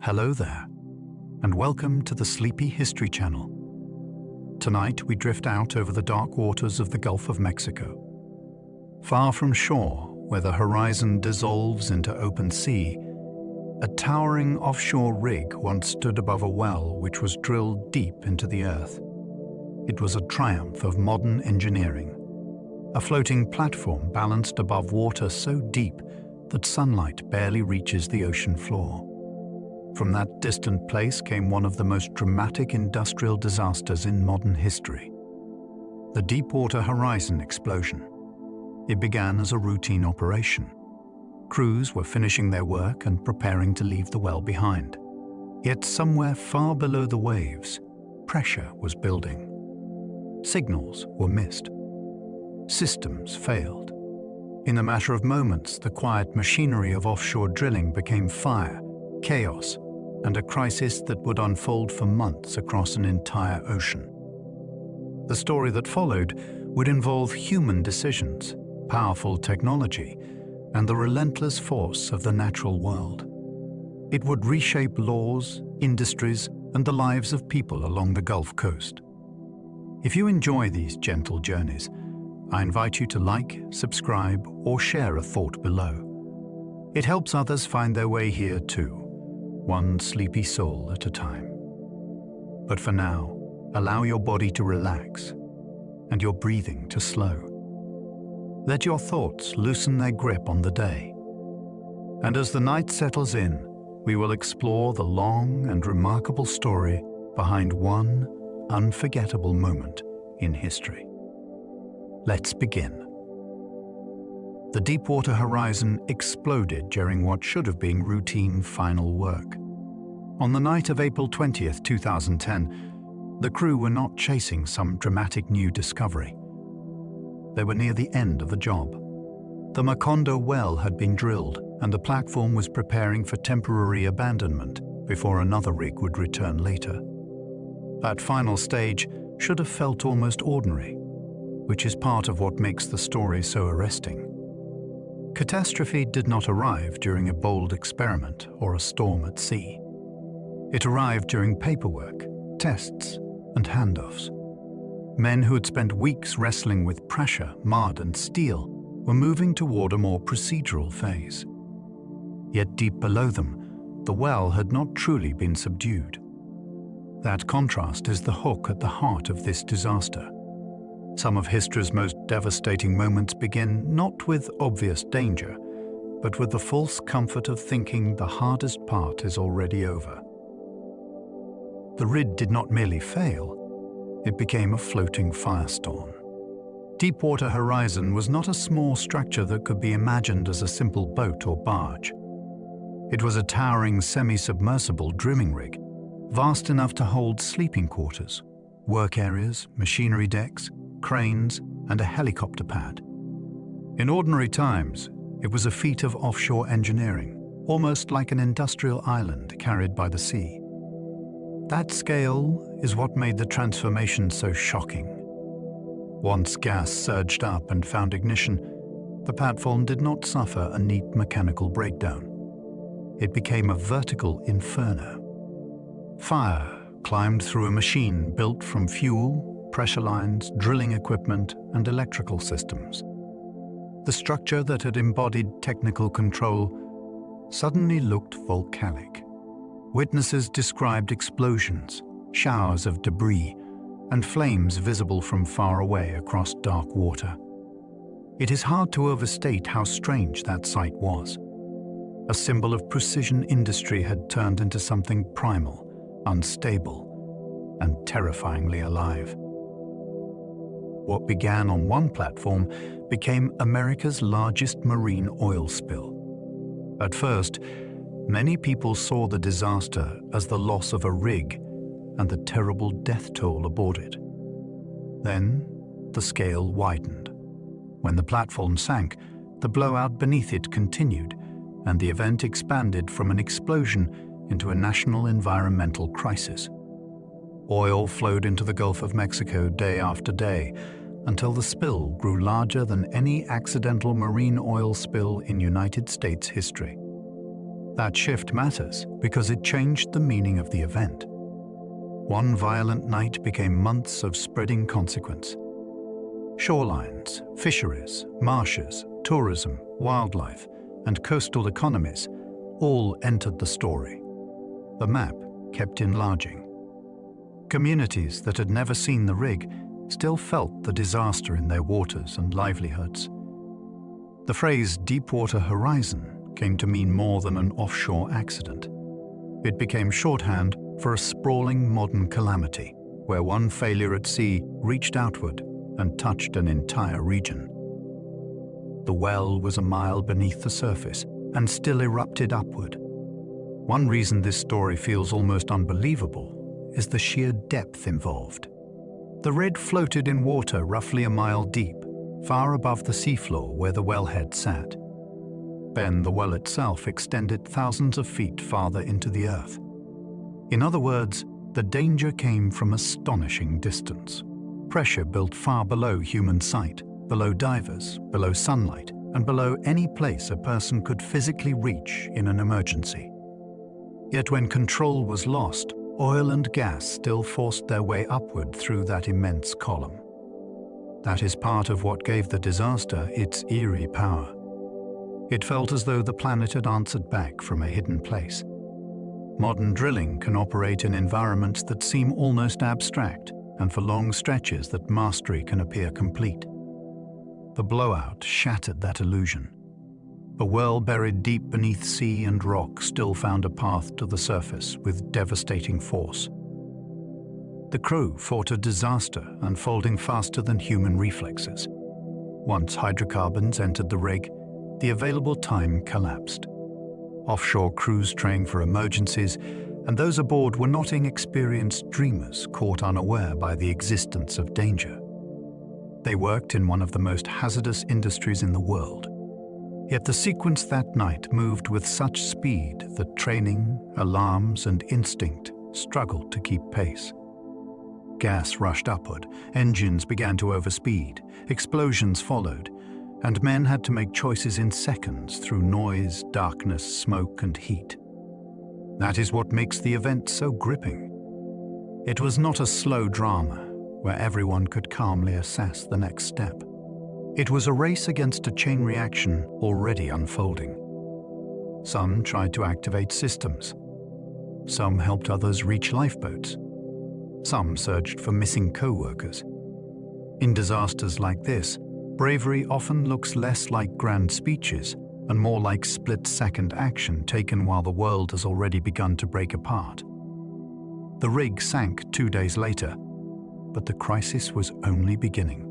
Hello there, and welcome to the Sleepy History Channel. Tonight we drift out over the dark waters of the Gulf of Mexico. Far from shore, where the horizon dissolves into open sea, a towering offshore rig once stood above a well which was drilled deep into the earth. It was a triumph of modern engineering, a floating platform balanced above water so deep that sunlight barely reaches the ocean floor. From that distant place came one of the most dramatic industrial disasters in modern history, the Deepwater Horizon explosion. It began as a routine operation. Crews were finishing their work and preparing to leave the well behind. Yet somewhere far below the waves, pressure was building. Signals were missed. Systems failed. In a matter of moments, the quiet machinery of offshore drilling became fire, chaos, and a crisis that would unfold for months across an entire ocean. The story that followed would involve human decisions, powerful technology, and the relentless force of the natural world. It would reshape laws, industries, and the lives of people along the Gulf Coast. If you enjoy these gentle journeys, I invite you to like, subscribe, or share a thought below. It helps others find their way here too, one sleepy soul at a time. But for now, allow your body to relax and your breathing to slow. Let your thoughts loosen their grip on the day. And as the night settles in, we will explore the long and remarkable story behind one unforgettable moment in history. Let's begin. The Deepwater Horizon exploded during what should have been routine final work. On the night of April 20th, 2010, the crew were not chasing some dramatic new discovery. They were near the end of the job. The Macondo well had been drilled, and the platform was preparing for temporary abandonment before another rig would return later. That final stage should have felt almost ordinary, which is part of what makes the story so arresting. Catastrophe did not arrive during a bold experiment or a storm at sea. It arrived during paperwork, tests, and handoffs. Men who had spent weeks wrestling with pressure, mud, and steel were moving toward a more procedural phase. Yet deep below them, the well had not truly been subdued. That contrast is the hook at the heart of this disaster. Some of history's most devastating moments begin not with obvious danger, but with the false comfort of thinking the hardest part is already over. The rig did not merely fail, it became a floating firestorm. Deepwater Horizon was not a small structure that could be imagined as a simple boat or barge. It was a towering semi-submersible drilling rig, vast enough to hold sleeping quarters, work areas, machinery decks, cranes, and a helicopter pad. In ordinary times, it was a feat of offshore engineering, almost like an industrial island carried by the sea. That scale is what made the transformation so shocking. Once gas surged up and found ignition, the platform did not suffer a neat mechanical breakdown. It became a vertical inferno. Fire climbed through a machine built from fuel, pressure lines, drilling equipment, and electrical systems. The structure that had embodied technical control suddenly looked volcanic. Witnesses described explosions, showers of debris, and flames visible from far away across dark water. It is hard to overstate how strange that sight was. A symbol of precision industry had turned into something primal, unstable, and terrifyingly alive. What began on one platform became America's largest marine oil spill. At first, many people saw the disaster as the loss of a rig and the terrible death toll aboard it. Then, the scale widened. When the platform sank, the blowout beneath it continued, and the event expanded from an explosion into a national environmental crisis. Oil flowed into the Gulf of Mexico day after day, until the spill grew larger than any accidental marine oil spill in United States history. That shift matters because it changed the meaning of the event. One violent night became months of spreading consequence. Shorelines, fisheries, marshes, tourism, wildlife, and coastal economies all entered the story. The map kept enlarging. Communities that had never seen the rig still felt the disaster in their waters and livelihoods. The phrase Deepwater Horizon came to mean more than an offshore accident. It became shorthand for a sprawling modern calamity, where one failure at sea reached outward and touched an entire region. The well was a mile beneath the surface and still erupted upward. One reason this story feels almost unbelievable is the sheer depth involved. The rig floated in water roughly a mile deep, far above the seafloor where the wellhead sat. Then the well itself extended thousands of feet farther into the earth. In other words, the danger came from astonishing distance. Pressure built far below human sight, below divers, below sunlight, and below any place a person could physically reach in an emergency. Yet when control was lost, oil and gas still forced their way upward through that immense column. That is part of what gave the disaster its eerie power. It felt as though the planet had answered back from a hidden place. Modern drilling can operate in environments that seem almost abstract, and for long stretches that mastery can appear complete. The blowout shattered that illusion. A well buried deep beneath sea and rock still found a path to the surface with devastating force. The crew fought a disaster unfolding faster than human reflexes. Once hydrocarbons entered the rig, the available time collapsed. Offshore crews trained for emergencies, and those aboard were not inexperienced dreamers caught unaware by the existence of danger. They worked in one of the most hazardous industries in the world. Yet the sequence that night moved with such speed that training, alarms, and instinct struggled to keep pace. Gas rushed upward, engines began to overspeed, explosions followed, and men had to make choices in seconds through noise, darkness, smoke, and heat. That is what makes the event so gripping. It was not a slow drama where everyone could calmly assess the next step. It was a race against a chain reaction already unfolding. Some tried to activate systems. Some helped others reach lifeboats. Some searched for missing co-workers. In disasters like this, bravery often looks less like grand speeches and more like split-second action taken while the world has already begun to break apart. The rig sank 2 days later, but the crisis was only beginning.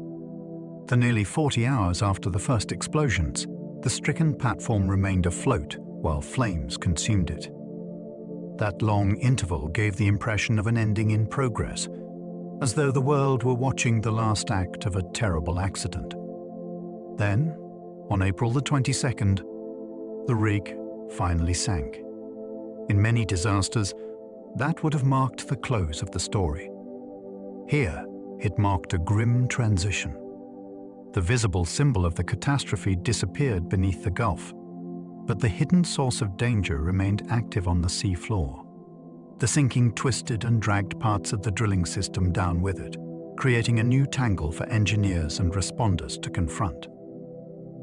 For nearly 40 hours after the first explosions, the stricken platform remained afloat while flames consumed it. That long interval gave the impression of an ending in progress, as though the world were watching the last act of a terrible accident. Then, on April the 22nd, the rig finally sank. In many disasters, that would have marked the close of the story. Here, it marked a grim transition. The visible symbol of the catastrophe disappeared beneath the Gulf, but the hidden source of danger remained active on the sea floor. The sinking twisted and dragged parts of the drilling system down with it, creating a new tangle for engineers and responders to confront.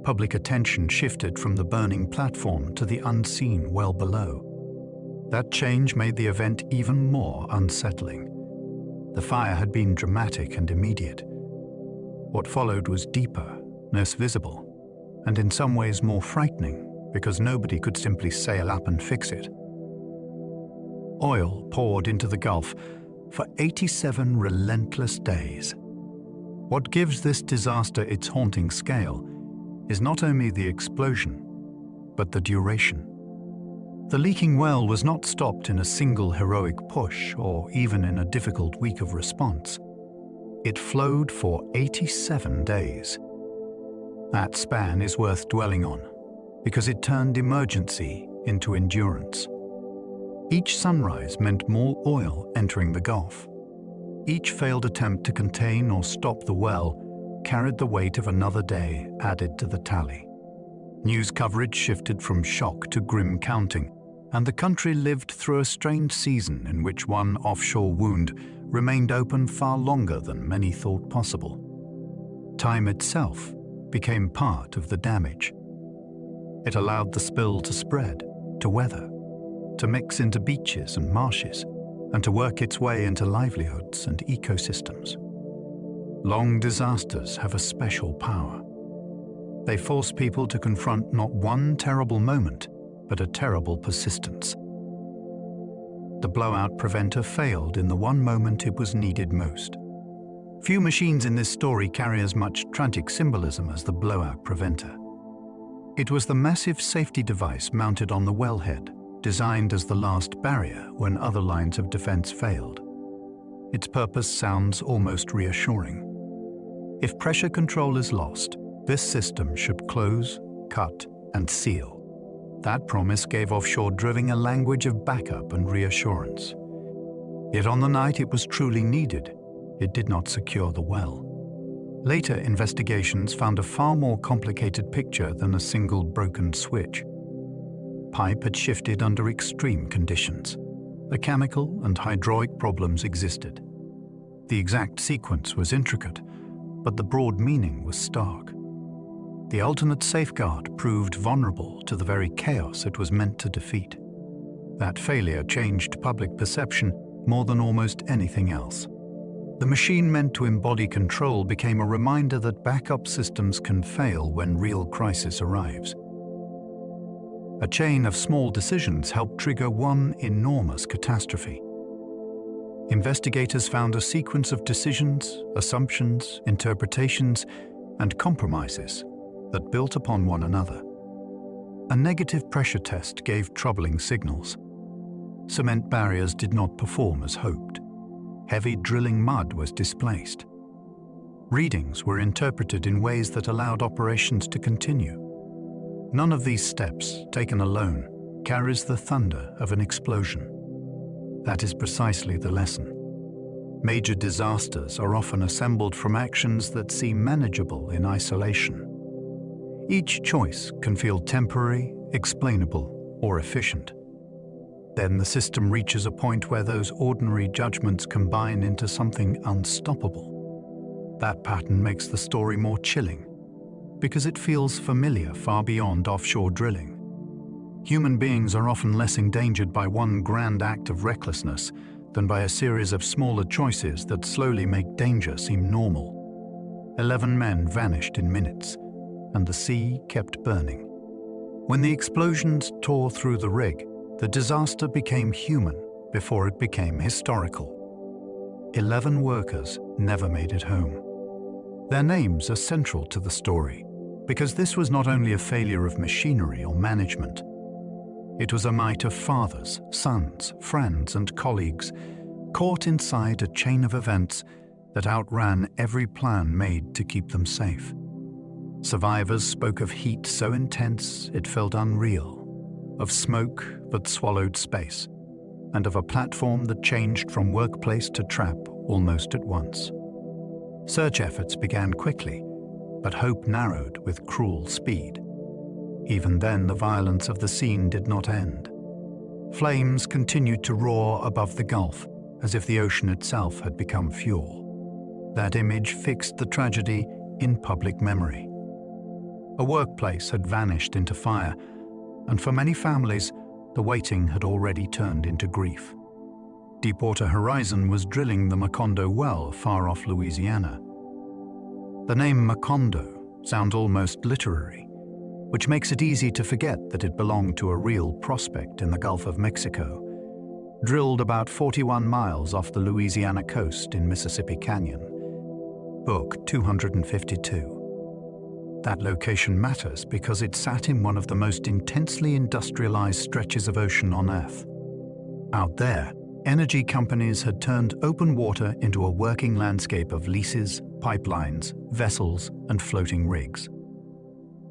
Public attention shifted from the burning platform to the unseen well below. That change made the event even more unsettling. The fire had been dramatic and immediate. What followed was deeper, less visible, and in some ways more frightening because nobody could simply sail up and fix it. Oil poured into the Gulf for 87 relentless days. What gives this disaster its haunting scale is not only the explosion, but the duration. The leaking well was not stopped in a single heroic push or even in a difficult week of response. It flowed for 87 days. That span is worth dwelling on, because it turned emergency into endurance. Each sunrise meant more oil entering the Gulf. Each failed attempt to contain or stop the well carried the weight of another day added to the tally. News coverage shifted from shock to grim counting, and the country lived through a strange season in which one offshore wound remained open far longer than many thought possible. Time itself became part of the damage. It allowed the spill to spread, to weather, to mix into beaches and marshes, and to work its way into livelihoods and ecosystems. Long disasters have a special power. They force people to confront not one terrible moment, but a terrible persistence. The blowout preventer failed in the one moment it was needed most. Few machines in this story carry as much tragic symbolism as the blowout preventer. It was the massive safety device mounted on the wellhead, designed as the last barrier when other lines of defense failed. Its purpose sounds almost reassuring. If pressure control is lost, this system should close, cut, and seal. That promise gave offshore drilling a language of backup and reassurance. Yet on the night it was truly needed, it did not secure the well. Later investigations found a far more complicated picture than a single broken switch. Pipe had shifted under extreme conditions. The chemical and hydraulic problems existed. The exact sequence was intricate, but the broad meaning was stark. The alternate safeguard proved vulnerable to the very chaos it was meant to defeat. That failure changed public perception more than almost anything else. The machine meant to embody control became a reminder that backup systems can fail when real crisis arrives. A chain of small decisions helped trigger one enormous catastrophe. Investigators found a sequence of decisions, assumptions, interpretations, and compromises that built upon one another. A negative pressure test gave troubling signals. Cement barriers did not perform as hoped. Heavy drilling mud was displaced. Readings were interpreted in ways that allowed operations to continue. None of these steps, taken alone, carries the thunder of an explosion. That is precisely the lesson. Major disasters are often assembled from actions that seem manageable in isolation. Each choice can feel temporary, explainable, or efficient. Then the system reaches a point where those ordinary judgments combine into something unstoppable. That pattern makes the story more chilling, because it feels familiar far beyond offshore drilling. Human beings are often less endangered by one grand act of recklessness than by a series of smaller choices that slowly make danger seem normal. 11 men vanished in minutes, and the sea kept burning. When the explosions tore through the rig, the disaster became human before it became historical. 11 workers never made it home. Their names are central to the story, because this was not only a failure of machinery or management. It was a might of fathers, sons, friends, and colleagues, caught inside a chain of events that outran every plan made to keep them safe. Survivors spoke of heat so intense it felt unreal, of smoke that swallowed space, and of a platform that changed from workplace to trap almost at once. Search efforts began quickly, but hope narrowed with cruel speed. Even then, the violence of the scene did not end. Flames continued to roar above the Gulf, as if the ocean itself had become fuel. That image fixed the tragedy in public memory. A workplace had vanished into fire, and for many families, the waiting had already turned into grief. Deepwater Horizon was drilling the Macondo well far off Louisiana. The name Macondo sounds almost literary, which makes it easy to forget that it belonged to a real prospect in the Gulf of Mexico, drilled about 41 miles off the Louisiana coast in Mississippi Canyon. Book 252. That location matters because it sat in one of the most intensely industrialized stretches of ocean on Earth. Out there, energy companies had turned open water into a working landscape of leases, pipelines, vessels, and floating rigs.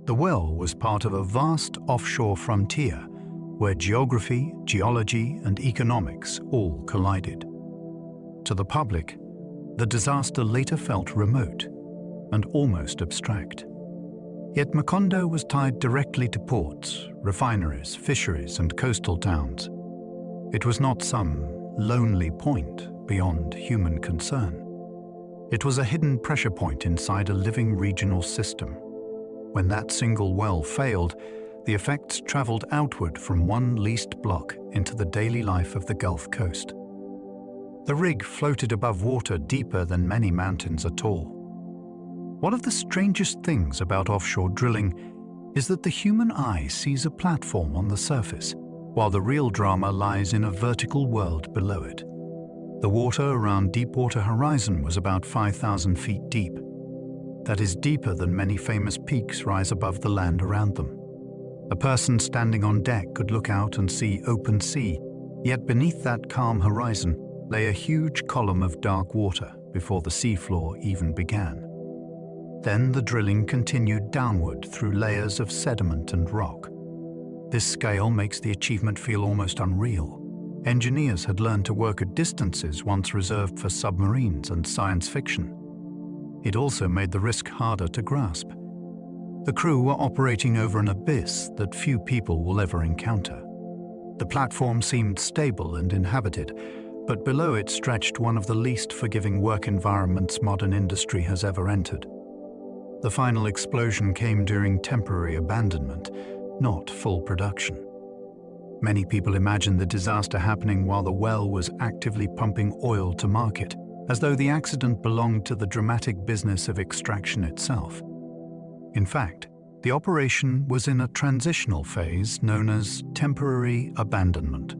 The well was part of a vast offshore frontier where geography, geology, and economics all collided. To the public, the disaster later felt remote and almost abstract. Yet Macondo was tied directly to ports, refineries, fisheries, and coastal towns. It was not some lonely point beyond human concern. It was a hidden pressure point inside a living regional system. When that single well failed, the effects traveled outward from one leased block into the daily life of the Gulf Coast. The rig floated above water deeper than many mountains are tall. One of the strangest things about offshore drilling is that the human eye sees a platform on the surface, while the real drama lies in a vertical world below it. The water around Deepwater Horizon was about 5,000 feet deep. That is deeper than many famous peaks rise above the land around them. A person standing on deck could look out and see open sea, yet beneath that calm horizon lay a huge column of dark water before the seafloor even began. Then the drilling continued downward through layers of sediment and rock. This scale makes the achievement feel almost unreal. Engineers had learned to work at distances once reserved for submarines and science fiction. It also made the risk harder to grasp. The crew were operating over an abyss that few people will ever encounter. The platform seemed stable and inhabited, but below it stretched one of the least forgiving work environments modern industry has ever entered. The final explosion came during temporary abandonment, not full production. Many people imagine the disaster happening while the well was actively pumping oil to market, as though the accident belonged to the dramatic business of extraction itself. In fact, the operation was in a transitional phase known as temporary abandonment.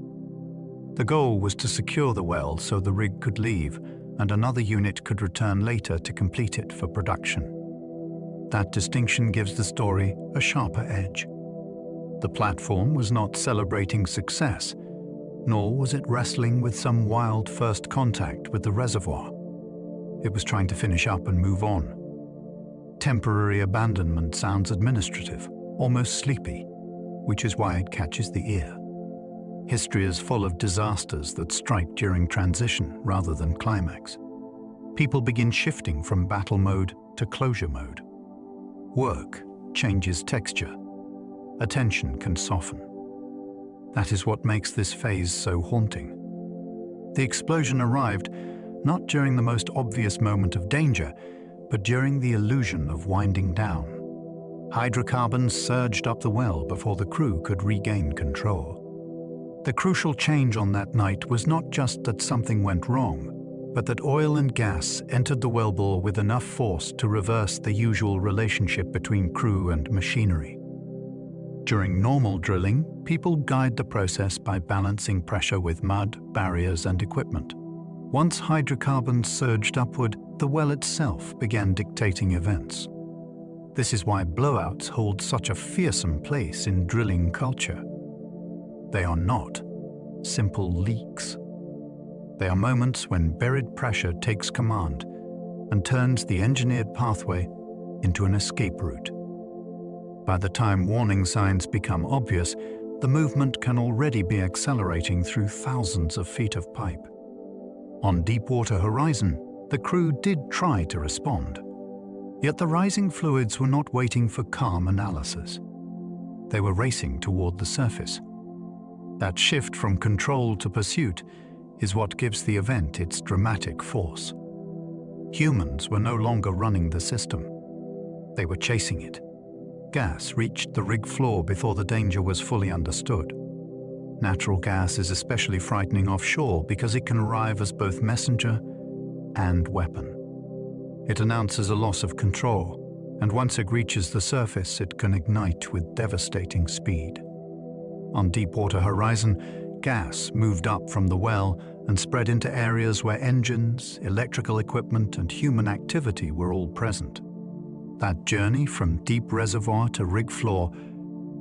The goal was to secure the well so the rig could leave and another unit could return later to complete it for production. That distinction gives the story a sharper edge. The platform was not celebrating success, nor was it wrestling with some wild first contact with the reservoir. It was trying to finish up and move on. Temporary abandonment sounds administrative, almost sleepy, which is why it catches the ear. History is full of disasters that strike during transition rather than climax. People begin shifting from battle mode to closure mode. Work changes texture. Attention can soften. That is what makes this phase so haunting. The explosion arrived not during the most obvious moment of danger, but during the illusion of winding down. Hydrocarbons surged up the well before the crew could regain control. The crucial change on that night was not just that something went wrong, but that oil and gas entered the wellbore with enough force to reverse the usual relationship between crew and machinery. During normal drilling, people guide the process by balancing pressure with mud, barriers, and equipment. Once hydrocarbons surged upward, the well itself began dictating events. This is why blowouts hold such a fearsome place in drilling culture. They are not simple leaks. They are moments when buried pressure takes command and turns the engineered pathway into an escape route. By the time warning signs become obvious, the movement can already be accelerating through thousands of feet of pipe. On Deepwater Horizon, the crew did try to respond. Yet the rising fluids were not waiting for calm analysis. They were racing toward the surface. That shift from control to pursuit is what gives the event its dramatic force. Humans were no longer running the system. They were chasing it. Gas reached the rig floor before the danger was fully understood. Natural gas is especially frightening offshore because it can arrive as both messenger and weapon. It announces a loss of control, and once it reaches the surface, it can ignite with devastating speed. On Deepwater Horizon, gas moved up from the well and spread into areas where engines, electrical equipment, and human activity were all present. That journey from deep reservoir to rig floor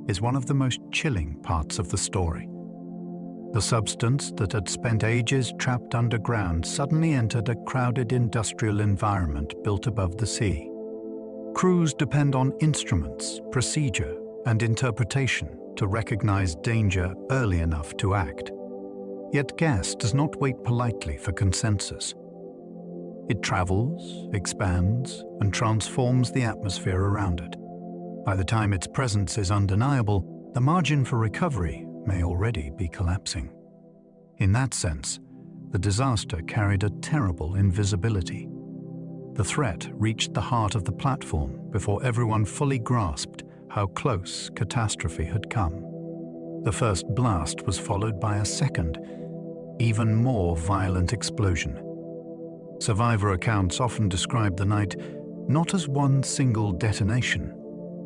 is one of the most chilling parts of the story. The substance that had spent ages trapped underground suddenly entered a crowded industrial environment built above the sea. Crews depend on instruments, procedure, and interpretation to recognize danger early enough to act. Yet gas does not wait politely for consensus. It travels, expands, and transforms the atmosphere around it. By the time its presence is undeniable, the margin for recovery may already be collapsing. In that sense, the disaster carried a terrible invisibility. The threat reached the heart of the platform before everyone fully grasped how close catastrophe had come. The first blast was followed by a second, even more violent explosion. Survivor accounts often describe the night not as one single detonation,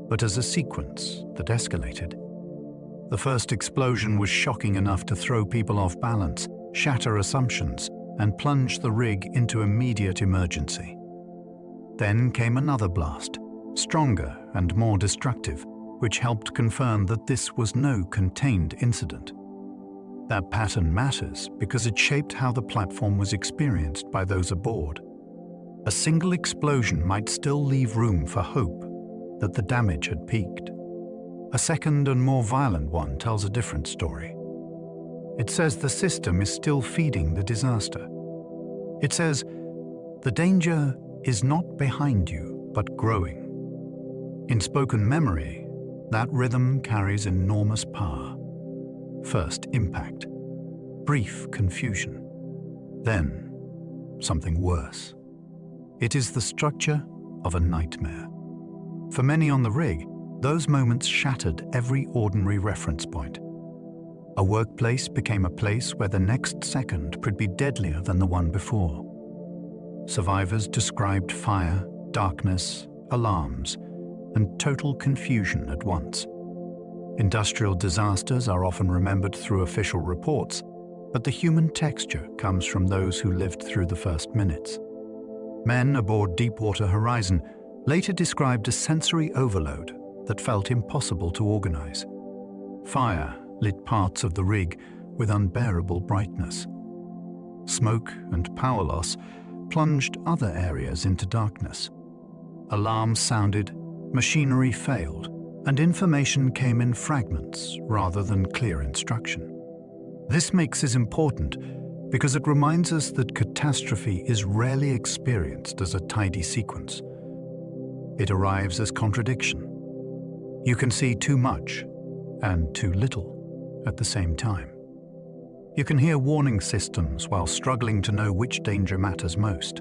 but as a sequence that escalated. The first explosion was shocking enough to throw people off balance, shatter assumptions, and plunge the rig into immediate emergency. Then came another blast, stronger and more destructive, which helped confirm that this was no contained incident. That pattern matters because it shaped how the platform was experienced by those aboard. A single explosion might still leave room for hope that the damage had peaked. A second and more violent one tells a different story. It says the system is still feeding the disaster. It says the danger is not behind you, but growing. In spoken memory, that rhythm carries enormous power. First impact, brief confusion, then something worse. It is the structure of a nightmare. For many on the rig, those moments shattered every ordinary reference point. A workplace became a place where the next second could be deadlier than the one before. Survivors described fire, darkness, alarms, and total confusion at once. Industrial disasters are often remembered through official reports, but the human texture comes from those who lived through the first minutes. Men aboard Deepwater Horizon later described a sensory overload that felt impossible to organize. Fire lit parts of the rig with unbearable brightness. Smoke and power loss plunged other areas into darkness. Alarms sounded, machinery failed, and information came in fragments rather than clear instruction. This makes it important because it reminds us that catastrophe is rarely experienced as a tidy sequence. It arrives as contradiction. You can see too much and too little at the same time. You can hear warning systems while struggling to know which danger matters most.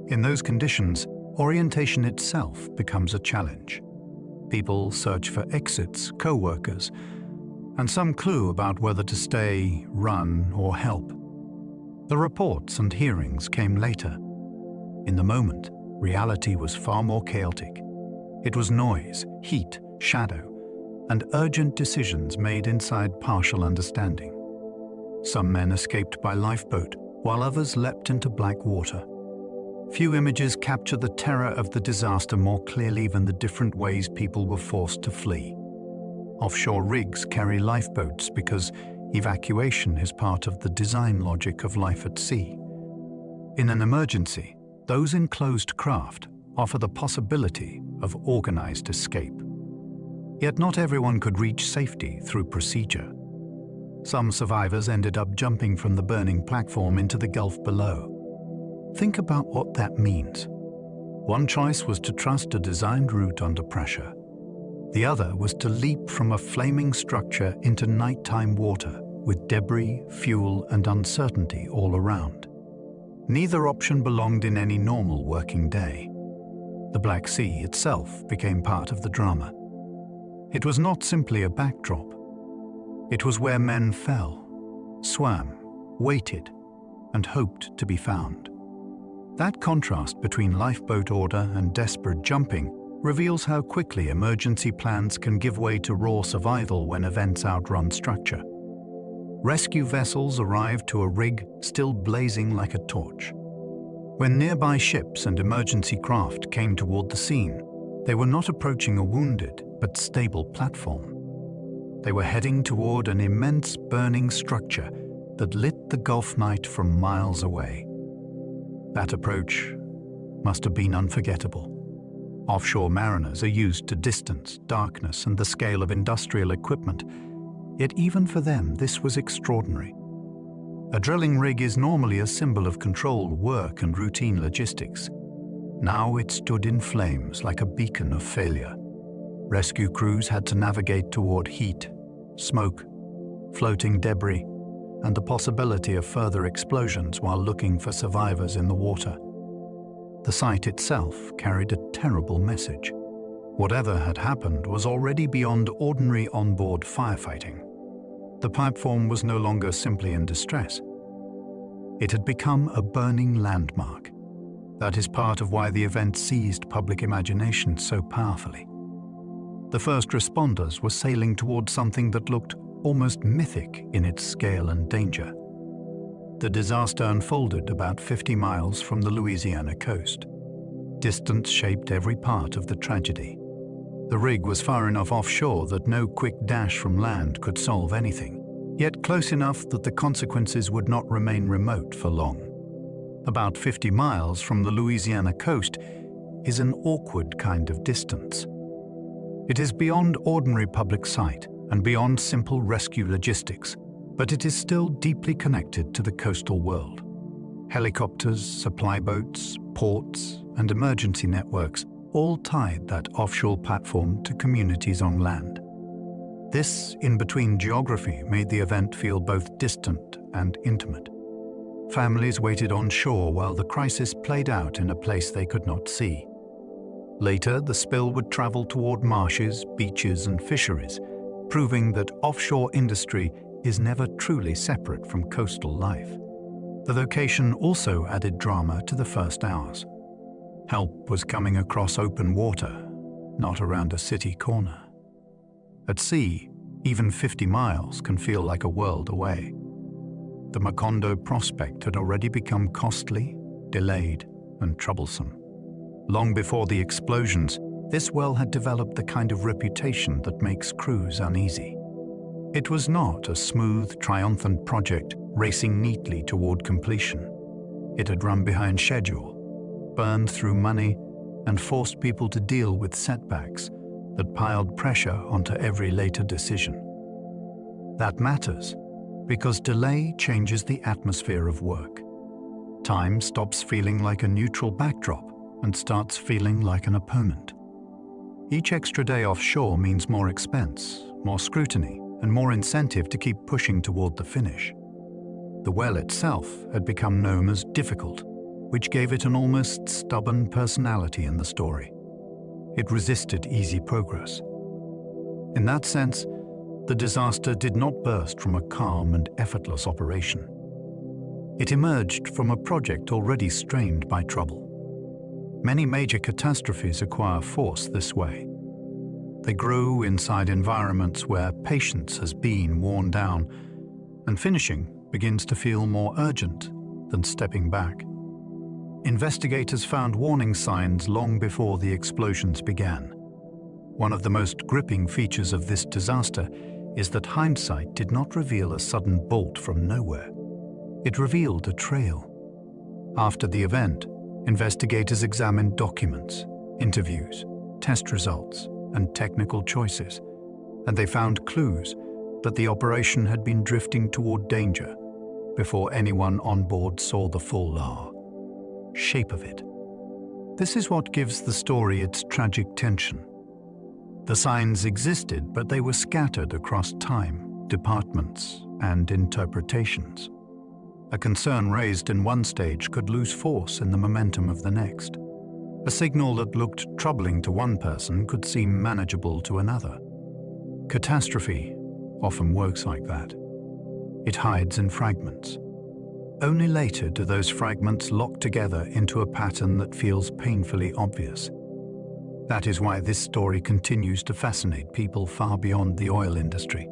In those conditions, orientation itself becomes a challenge. People search for exits, co-workers, and some clue about whether to stay, run, or help. The reports and hearings came later. In the moment, reality was far more chaotic. It was noise, heat, shadow, and urgent decisions made inside partial understanding. Some men escaped by lifeboat, while others leapt into black water. Few images capture the terror of the disaster more clearly than the different ways people were forced to flee. Offshore rigs carry lifeboats because evacuation is part of the design logic of life at sea. In an emergency, those enclosed craft offer the possibility of organized escape. Yet not everyone could reach safety through procedure. Some survivors ended up jumping from the burning platform into the gulf below. Think about what that means. One choice was to trust a designed route under pressure. The other was to leap from a flaming structure into nighttime water with debris, fuel, and uncertainty all around. Neither option belonged in any normal working day. The Black Sea itself became part of the drama. It was not simply a backdrop. It was where men fell, swam, waited, and hoped to be found. That contrast between lifeboat order and desperate jumping reveals how quickly emergency plans can give way to raw survival when events outrun structure. Rescue vessels arrived to a rig still blazing like a torch. When nearby ships and emergency craft came toward the scene, they were not approaching a wounded but stable platform. They were heading toward an immense burning structure that lit the Gulf night from miles away. That approach must have been unforgettable. Offshore mariners are used to distance, darkness, and the scale of industrial equipment, yet even for them this was extraordinary. A drilling rig is normally a symbol of control, work, and routine logistics. Now it stood in flames like a beacon of failure. Rescue crews had to navigate toward heat, smoke, floating debris, and the possibility of further explosions while looking for survivors in the water. The site itself carried a terrible message. Whatever had happened was already beyond ordinary onboard firefighting. The platform was no longer simply in distress. It had become a burning landmark. That is part of why the event seized public imagination so powerfully. The first responders were sailing towards something that looked almost mythic in its scale and danger. The disaster unfolded about 50 miles from the Louisiana coast. Distance shaped every part of the tragedy. The rig was far enough offshore that no quick dash from land could solve anything, yet close enough that the consequences would not remain remote for long. About 50 miles from the Louisiana coast is an awkward kind of distance. It is beyond ordinary public sight and beyond simple rescue logistics, but it is still deeply connected to the coastal world. Helicopters, supply boats, ports, and emergency networks all tied that offshore platform to communities on land. This in-between geography made the event feel both distant and intimate. Families waited on shore while the crisis played out in a place they could not see. Later, the spill would travel toward marshes, beaches, and fisheries, proving that offshore industry is never truly separate from coastal life. The location also added drama to the first hours. Help was coming across open water, not around a city corner. At sea, even 50 miles can feel like a world away. The Macondo prospect had already become costly, delayed, and troublesome. Long before the explosions, this well had developed the kind of reputation that makes crews uneasy. It was not a smooth, triumphant project racing neatly toward completion. It had run behind schedule, burned through money, and forced people to deal with setbacks that piled pressure onto every later decision. That matters because delay changes the atmosphere of work. Time stops feeling like a neutral backdrop and starts feeling like an opponent. Each extra day offshore means more expense, more scrutiny, and more incentive to keep pushing toward the finish. The well itself had become known as difficult, which gave it an almost stubborn personality in the story. It resisted easy progress. In that sense, the disaster did not burst from a calm and effortless operation. It emerged from a project already strained by trouble. Many major catastrophes acquire force this way. They grow inside environments where patience has been worn down, and finishing begins to feel more urgent than stepping back. Investigators found warning signs long before the explosions began. One of the most gripping features of this disaster is that hindsight did not reveal a sudden bolt from nowhere. It revealed a trail. After the event, investigators examined documents, interviews, test results, and technical choices, and they found clues that the operation had been drifting toward danger before anyone on board saw the full shape of it. This is what gives the story its tragic tension. The signs existed, but they were scattered across time, departments, and interpretations. A concern raised in one stage could lose force in the momentum of the next. A signal that looked troubling to one person could seem manageable to another. Catastrophe often works like that. It hides in fragments. Only later do those fragments lock together into a pattern that feels painfully obvious. That is why this story continues to fascinate people far beyond the oil industry.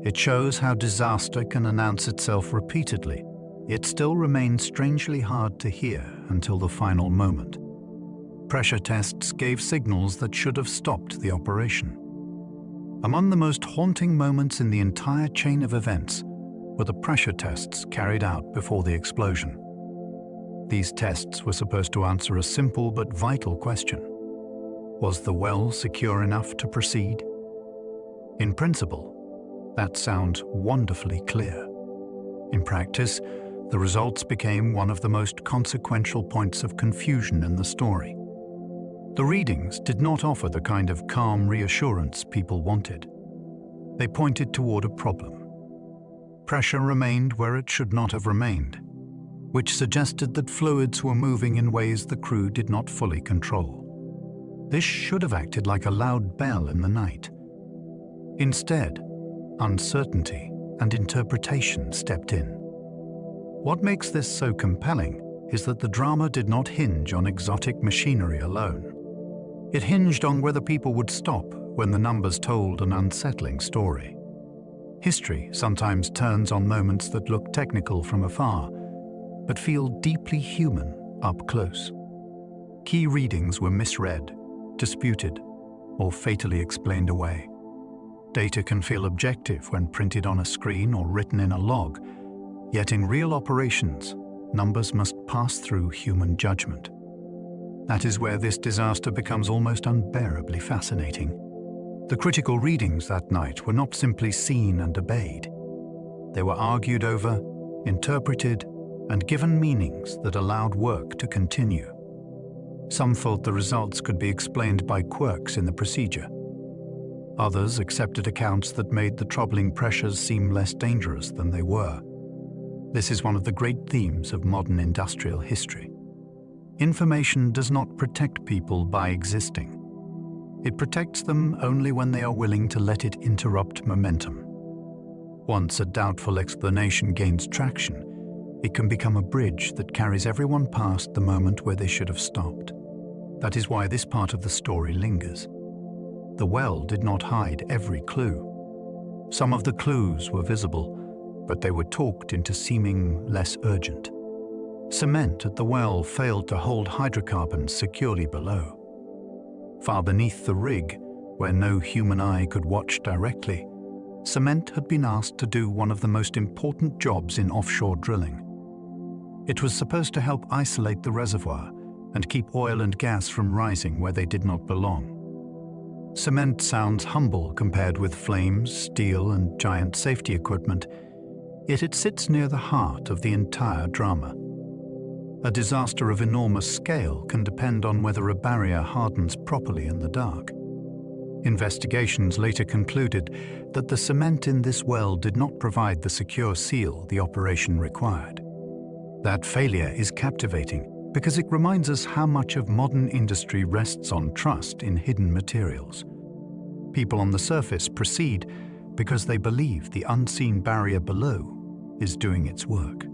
It shows how disaster can announce itself repeatedly, yet still remain strangely hard to hear until the final moment. Pressure tests gave signals that should have stopped the operation. Among the most haunting moments in the entire chain of events were the pressure tests carried out before the explosion. These tests were supposed to answer a simple but vital question. Was the well secure enough to proceed? In principle, that sounds wonderfully clear. In practice, the results became one of the most consequential points of confusion in the story. The readings did not offer the kind of calm reassurance people wanted. They pointed toward a problem. Pressure remained where it should not have remained, which suggested that fluids were moving in ways the crew did not fully control. This should have acted like a loud bell in the night. Instead, uncertainty and interpretation stepped in. What makes this so compelling is that the drama did not hinge on exotic machinery alone. It hinged on whether people would stop when the numbers told an unsettling story. History sometimes turns on moments that look technical from afar, but feel deeply human up close. Key readings were misread, disputed, or fatally explained away. Data can feel objective when printed on a screen or written in a log, yet in real operations, numbers must pass through human judgment. That is where this disaster becomes almost unbearably fascinating. The critical readings that night were not simply seen and obeyed. They were argued over, interpreted, and given meanings that allowed work to continue. Some thought the results could be explained by quirks in the procedure. Others accepted accounts that made the troubling pressures seem less dangerous than they were. This is one of the great themes of modern industrial history. Information does not protect people by existing. It protects them only when they are willing to let it interrupt momentum. Once a doubtful explanation gains traction, it can become a bridge that carries everyone past the moment where they should have stopped. That is why this part of the story lingers. The well did not hide every clue. Some of the clues were visible, but they were talked into seeming less urgent. Cement at the well failed to hold hydrocarbons securely below. Far beneath the rig, where no human eye could watch directly, cement had been asked to do one of the most important jobs in offshore drilling. It was supposed to help isolate the reservoir and keep oil and gas from rising where they did not belong. Cement sounds humble compared with flames, steel, and giant safety equipment, yet it sits near the heart of the entire drama. A disaster of enormous scale can depend on whether a barrier hardens properly in the dark. Investigations later concluded that the cement in this well did not provide the secure seal the operation required. That failure is captivating because it reminds us how much of modern industry rests on trust in hidden materials. People on the surface proceed because they believe the unseen barrier below is doing its work.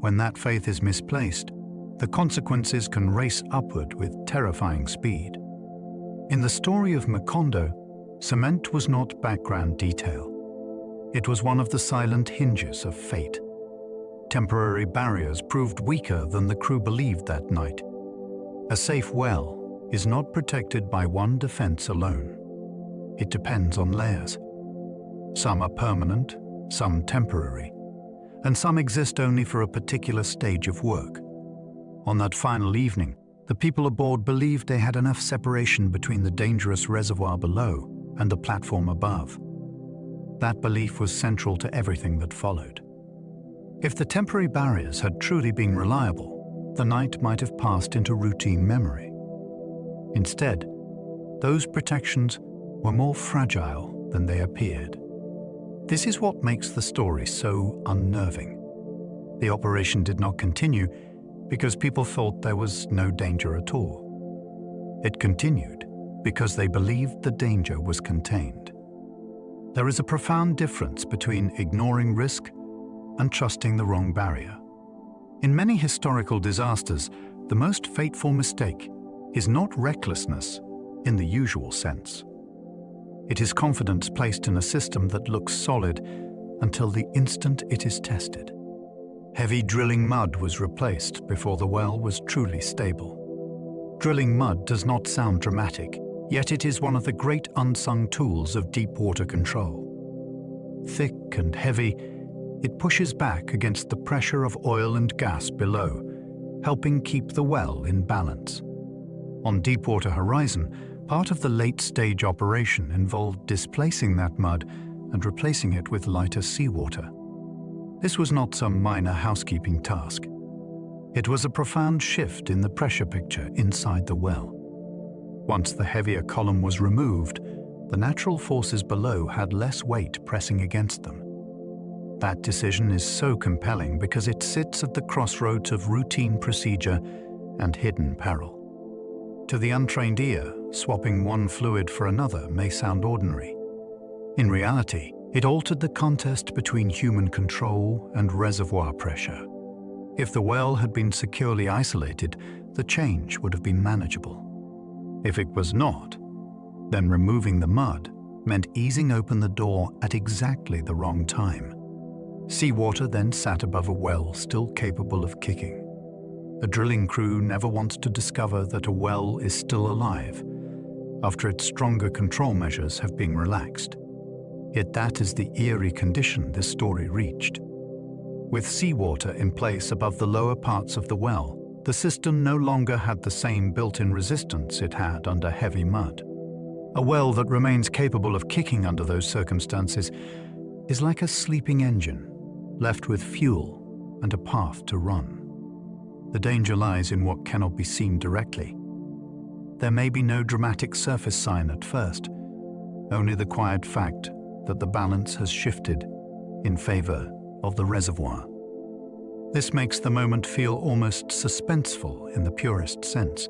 When that faith is misplaced, the consequences can race upward with terrifying speed. In the story of Macondo, cement was not background detail. It was one of the silent hinges of fate. Temporary barriers proved weaker than the crew believed that night. A safe well is not protected by one defense alone. It depends on layers. Some are permanent, some temporary, and some exist only for a particular stage of work. On that final evening, the people aboard believed they had enough separation between the dangerous reservoir below and the platform above. That belief was central to everything that followed. If the temporary barriers had truly been reliable, the night might have passed into routine memory. Instead, those protections were more fragile than they appeared. This is what makes the story so unnerving. The operation did not continue because people thought there was no danger at all. It continued because they believed the danger was contained. There is a profound difference between ignoring risk and trusting the wrong barrier. In many historical disasters, the most fateful mistake is not recklessness in the usual sense. It is confidence placed in a system that looks solid until the instant it is tested. Heavy drilling mud was replaced before the well was truly stable. Drilling mud does not sound dramatic, yet it is one of the great unsung tools of deep water control. Thick and heavy, it pushes back against the pressure of oil and gas below, helping keep the well in balance. On Deepwater Horizon, part of the late-stage operation involved displacing that mud and replacing it with lighter seawater. This was not some minor housekeeping task. It was a profound shift in the pressure picture inside the well. Once the heavier column was removed, the natural forces below had less weight pressing against them. That decision is so compelling because it sits at the crossroads of routine procedure and hidden peril. To the untrained ear, swapping one fluid for another may sound ordinary. In reality, it altered the contest between human control and reservoir pressure. If the well had been securely isolated, the change would have been manageable. If it was not, then removing the mud meant easing open the door at exactly the wrong time. Seawater then sat above a well still capable of kicking. A drilling crew never wants to discover that a well is still alive after its stronger control measures have been relaxed. Yet that is the eerie condition this story reached. With seawater in place above the lower parts of the well, the system no longer had the same built-in resistance it had under heavy mud. A well that remains capable of kicking under those circumstances is like a sleeping engine, left with fuel and a path to run. The danger lies in what cannot be seen directly. There may be no dramatic surface sign at first, only the quiet fact that the balance has shifted in favor of the reservoir. This makes the moment feel almost suspenseful in the purest sense.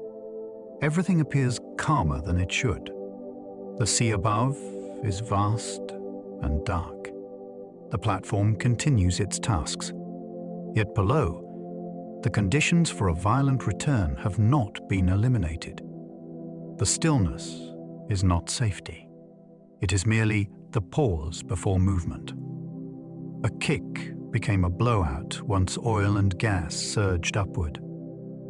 Everything appears calmer than it should. The sea above is vast and dark. The platform continues its tasks. Yet below, the conditions for a violent return have not been eliminated. The stillness is not safety. It is merely the pause before movement. A kick became a blowout once oil and gas surged upward.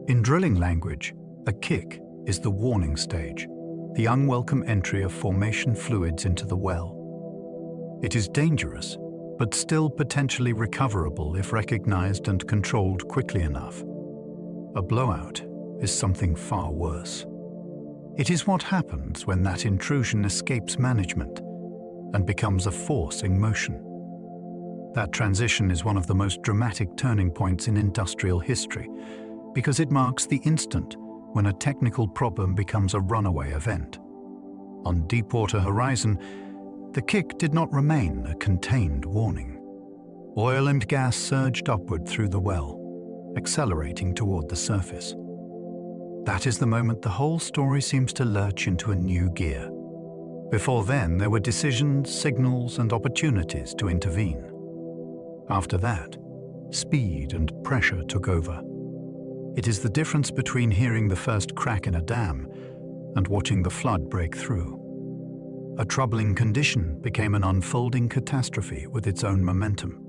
In drilling language, a kick is the warning stage, the unwelcome entry of formation fluids into the well. It is dangerous, but still potentially recoverable if recognized and controlled quickly enough. A blowout is something far worse. It is what happens when that intrusion escapes management and becomes a force in motion. That transition is one of the most dramatic turning points in industrial history because it marks the instant when a technical problem becomes a runaway event. On Deepwater Horizon, the kick did not remain a contained warning. Oil and gas surged upward through the well, accelerating toward the surface. That is the moment the whole story seems to lurch into a new gear. Before then, there were decisions, signals, and opportunities to intervene. After that, speed and pressure took over. It is the difference between hearing the first crack in a dam and watching the flood break through. A troubling condition became an unfolding catastrophe with its own momentum.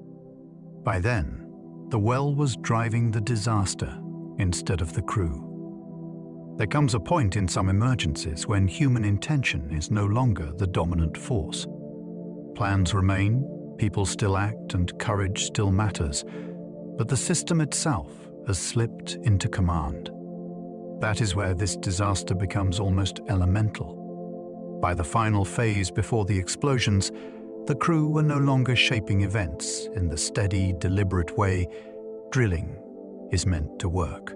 By then, the well was driving the disaster instead of the crew. There comes a point in some emergencies when human intention is no longer the dominant force. Plans remain, people still act, and courage still matters, but the system itself has slipped into command. That is where this disaster becomes almost elemental. By the final phase before the explosions, the crew were no longer shaping events in the steady, deliberate way drilling is meant to work.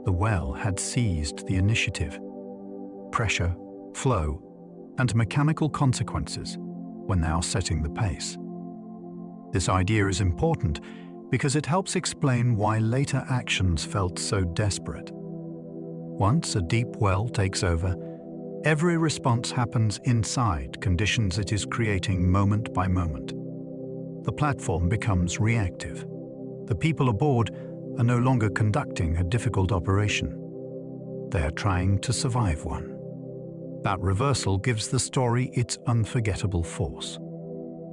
The well had seized the initiative. Pressure, flow, and mechanical consequences were now setting the pace. This idea is important because it helps explain why later actions felt so desperate. Once a deep well takes over, every response happens inside conditions it is creating moment by moment. The platform becomes reactive. The people aboard are no longer conducting a difficult operation. They are trying to survive one. That reversal gives the story its unforgettable force.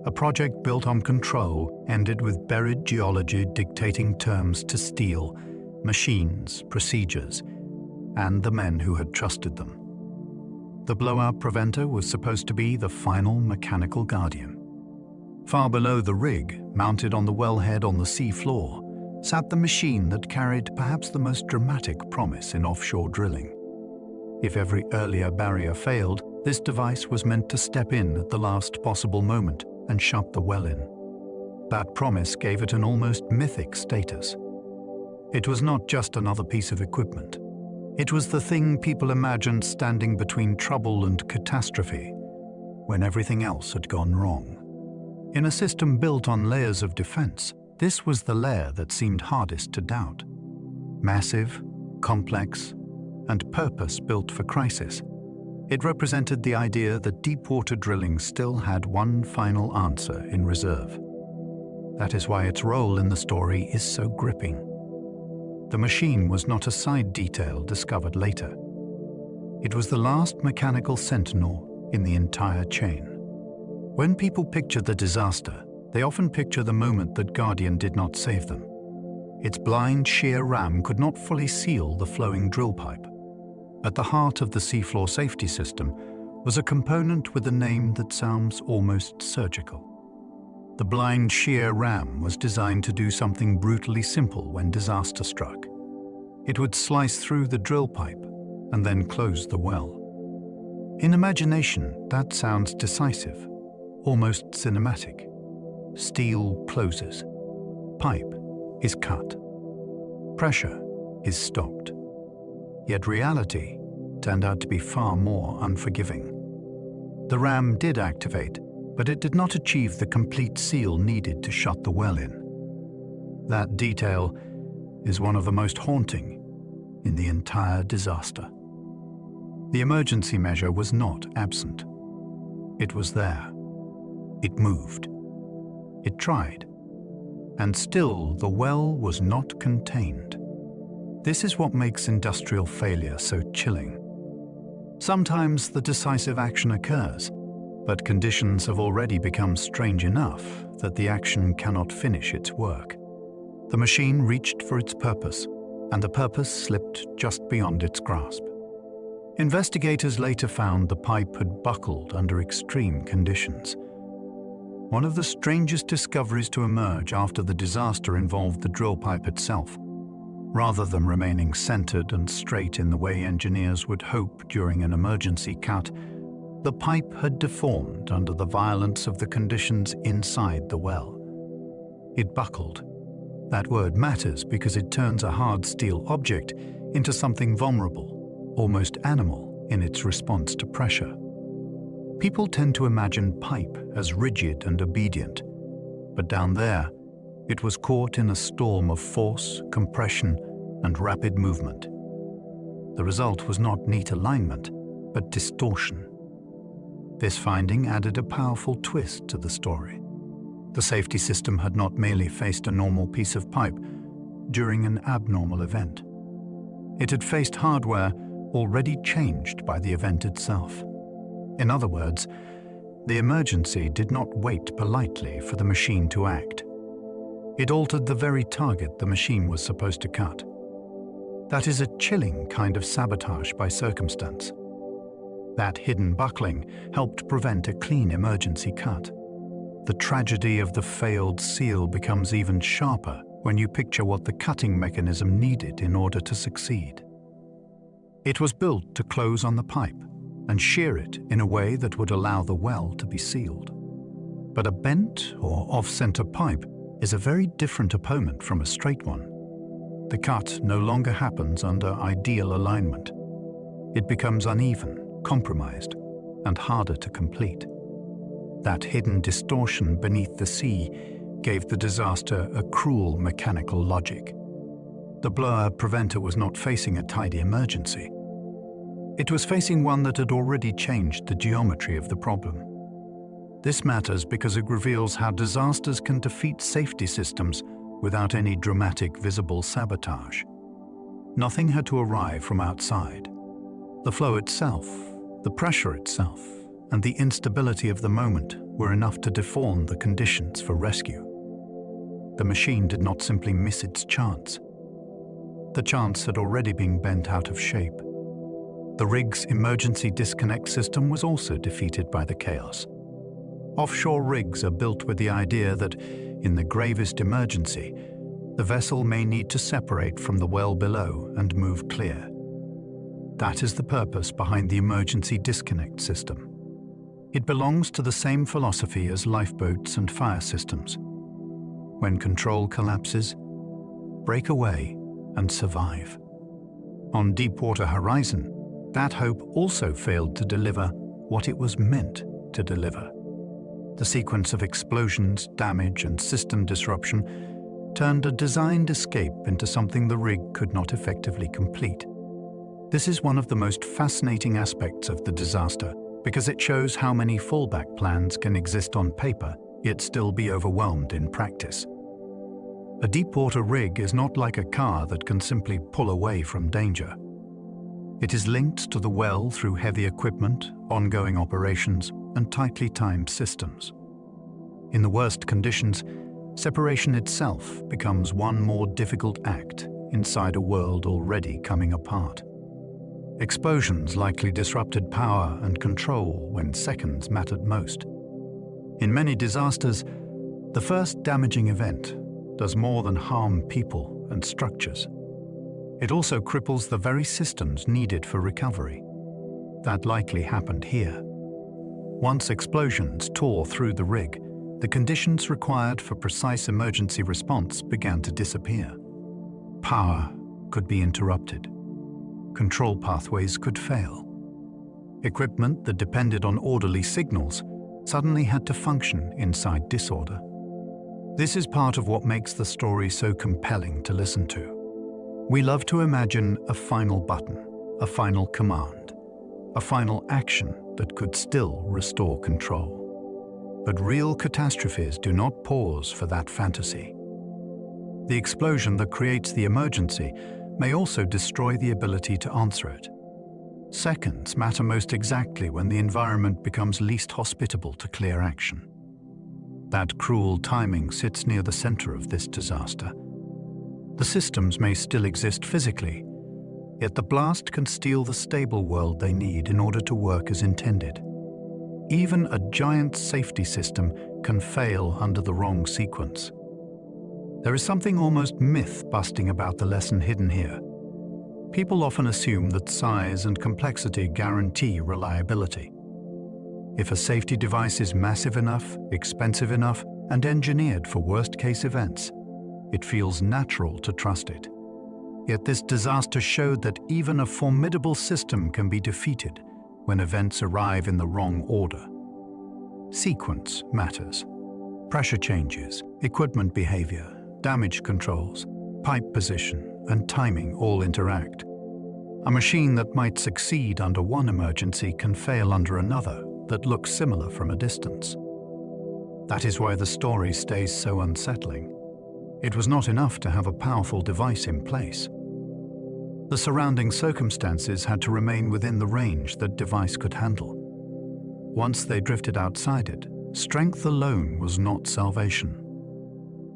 A project built on control ended with buried geology dictating terms to steel, machines, procedures, and the men who had trusted them. The blowout preventer was supposed to be the final mechanical guardian. Far below the rig, mounted on the wellhead on the sea floor, sat the machine that carried perhaps the most dramatic promise in offshore drilling. If every earlier barrier failed, this device was meant to step in at the last possible moment and shut the well in. That promise gave it an almost mythic status. It was not just another piece of equipment. It was the thing people imagined standing between trouble and catastrophe, when everything else had gone wrong. In a system built on layers of defense, this was the layer that seemed hardest to doubt. Massive, complex, and purpose-built for crisis, it represented the idea that deep-water drilling still had one final answer in reserve. That is why its role in the story is so gripping. The machine was not a side detail discovered later. It was the last mechanical sentinel in the entire chain. When people picture the disaster, they often picture the moment that Guardian did not save them. Its blind, sheer ram could not fully seal the flowing drill pipe. At the heart of the seafloor safety system was a component with a name that sounds almost surgical. The blind, sheer ram was designed to do something brutally simple when disaster struck. It would slice through the drill pipe and then close the well. In imagination, that sounds decisive, almost cinematic. Steel closes. Pipe is cut. Pressure is stopped. Yet reality turned out to be far more unforgiving. The ram did activate, but it did not achieve the complete seal needed to shut the well in. That detail is one of the most haunting in the entire disaster. The emergency measure was not absent. It was there. It moved. It tried. And still the well was not contained. This is what makes industrial failure so chilling. Sometimes the decisive action occurs, but conditions have already become strange enough that the action cannot finish its work. The machine reached for its purpose, and the purpose slipped just beyond its grasp. Investigators later found the pipe had buckled under extreme conditions. One of the strangest discoveries to emerge after the disaster involved the drill pipe itself. Rather than remaining centered and straight in the way engineers would hope during an emergency cut, the pipe had deformed under the violence of the conditions inside the well. It buckled. That word matters because it turns a hard steel object into something vulnerable, almost animal in its response to pressure. People tend to imagine pipe as rigid and obedient, but down there, it was caught in a storm of force, compression, and rapid movement. The result was not neat alignment, but distortion. This finding added a powerful twist to the story. The safety system had not merely faced a normal piece of pipe during an abnormal event. It had faced hardware already changed by the event itself. In other words, the emergency did not wait politely for the machine to act. It altered the very target the machine was supposed to cut. That is a chilling kind of sabotage by circumstance. That hidden buckling helped prevent a clean emergency cut. The tragedy of the failed seal becomes even sharper when you picture what the cutting mechanism needed in order to succeed. It was built to close on the pipe and shear it in a way that would allow the well to be sealed. But a bent or off-center pipe is a very different opponent from a straight one. The cut no longer happens under ideal alignment. It becomes uneven, compromised, and harder to complete. That hidden distortion beneath the sea gave the disaster a cruel mechanical logic. The blowout preventer was not facing a tidy emergency. It was facing one that had already changed the geometry of the problem. This matters because it reveals how disasters can defeat safety systems without any dramatic visible sabotage. Nothing had to arrive from outside. The flow itself, the pressure itself, and the instability of the moment were enough to deform the conditions for rescue. The machine did not simply miss its chance. The chance had already been bent out of shape. The rig's emergency disconnect system was also defeated by the chaos. Offshore rigs are built with the idea that, in the gravest emergency, the vessel may need to separate from the well below and move clear. That is the purpose behind the emergency disconnect system. It belongs to the same philosophy as lifeboats and fire systems. When control collapses, break away and survive. On Deepwater Horizon, that hope also failed to deliver what it was meant to deliver. The sequence of explosions, damage, and system disruption turned a designed escape into something the rig could not effectively complete. This is one of the most fascinating aspects of the disaster, because it shows how many fallback plans can exist on paper, yet still be overwhelmed in practice. A deepwater rig is not like a car that can simply pull away from danger. It is linked to the well through heavy equipment, ongoing operations, and tightly timed systems. In the worst conditions, separation itself becomes one more difficult act inside a world already coming apart. Explosions likely disrupted power and control when seconds mattered most. In many disasters, the first damaging event does more than harm people and structures. It also cripples the very systems needed for recovery. That likely happened here. Once explosions tore through the rig, the conditions required for precise emergency response began to disappear. Power could be interrupted. Control pathways could fail. Equipment that depended on orderly signals suddenly had to function inside disorder. This is part of what makes the story so compelling to listen to. We love to imagine a final button, a final command, a final action that could still restore control. But real catastrophes do not pause for that fantasy. The explosion that creates the emergency may also destroy the ability to answer it. Seconds matter most exactly when the environment becomes least hospitable to clear action. That cruel timing sits near the center of this disaster. The systems may still exist physically, yet the blast can steal the stable world they need in order to work as intended. Even a giant safety system can fail under the wrong sequence. There is something almost myth-busting about the lesson hidden here. People often assume that size and complexity guarantee reliability. If a safety device is massive enough, expensive enough, and engineered for worst-case events, it feels natural to trust it. Yet this disaster showed that even a formidable system can be defeated when events arrive in the wrong order. Sequence matters. Pressure changes, equipment behavior, damage controls, pipe position, and timing all interact. A machine that might succeed under one emergency can fail under another that looks similar from a distance. That is why the story stays so unsettling. It was not enough to have a powerful device in place. The surrounding circumstances had to remain within the range that device could handle. Once they drifted outside it, strength alone was not salvation.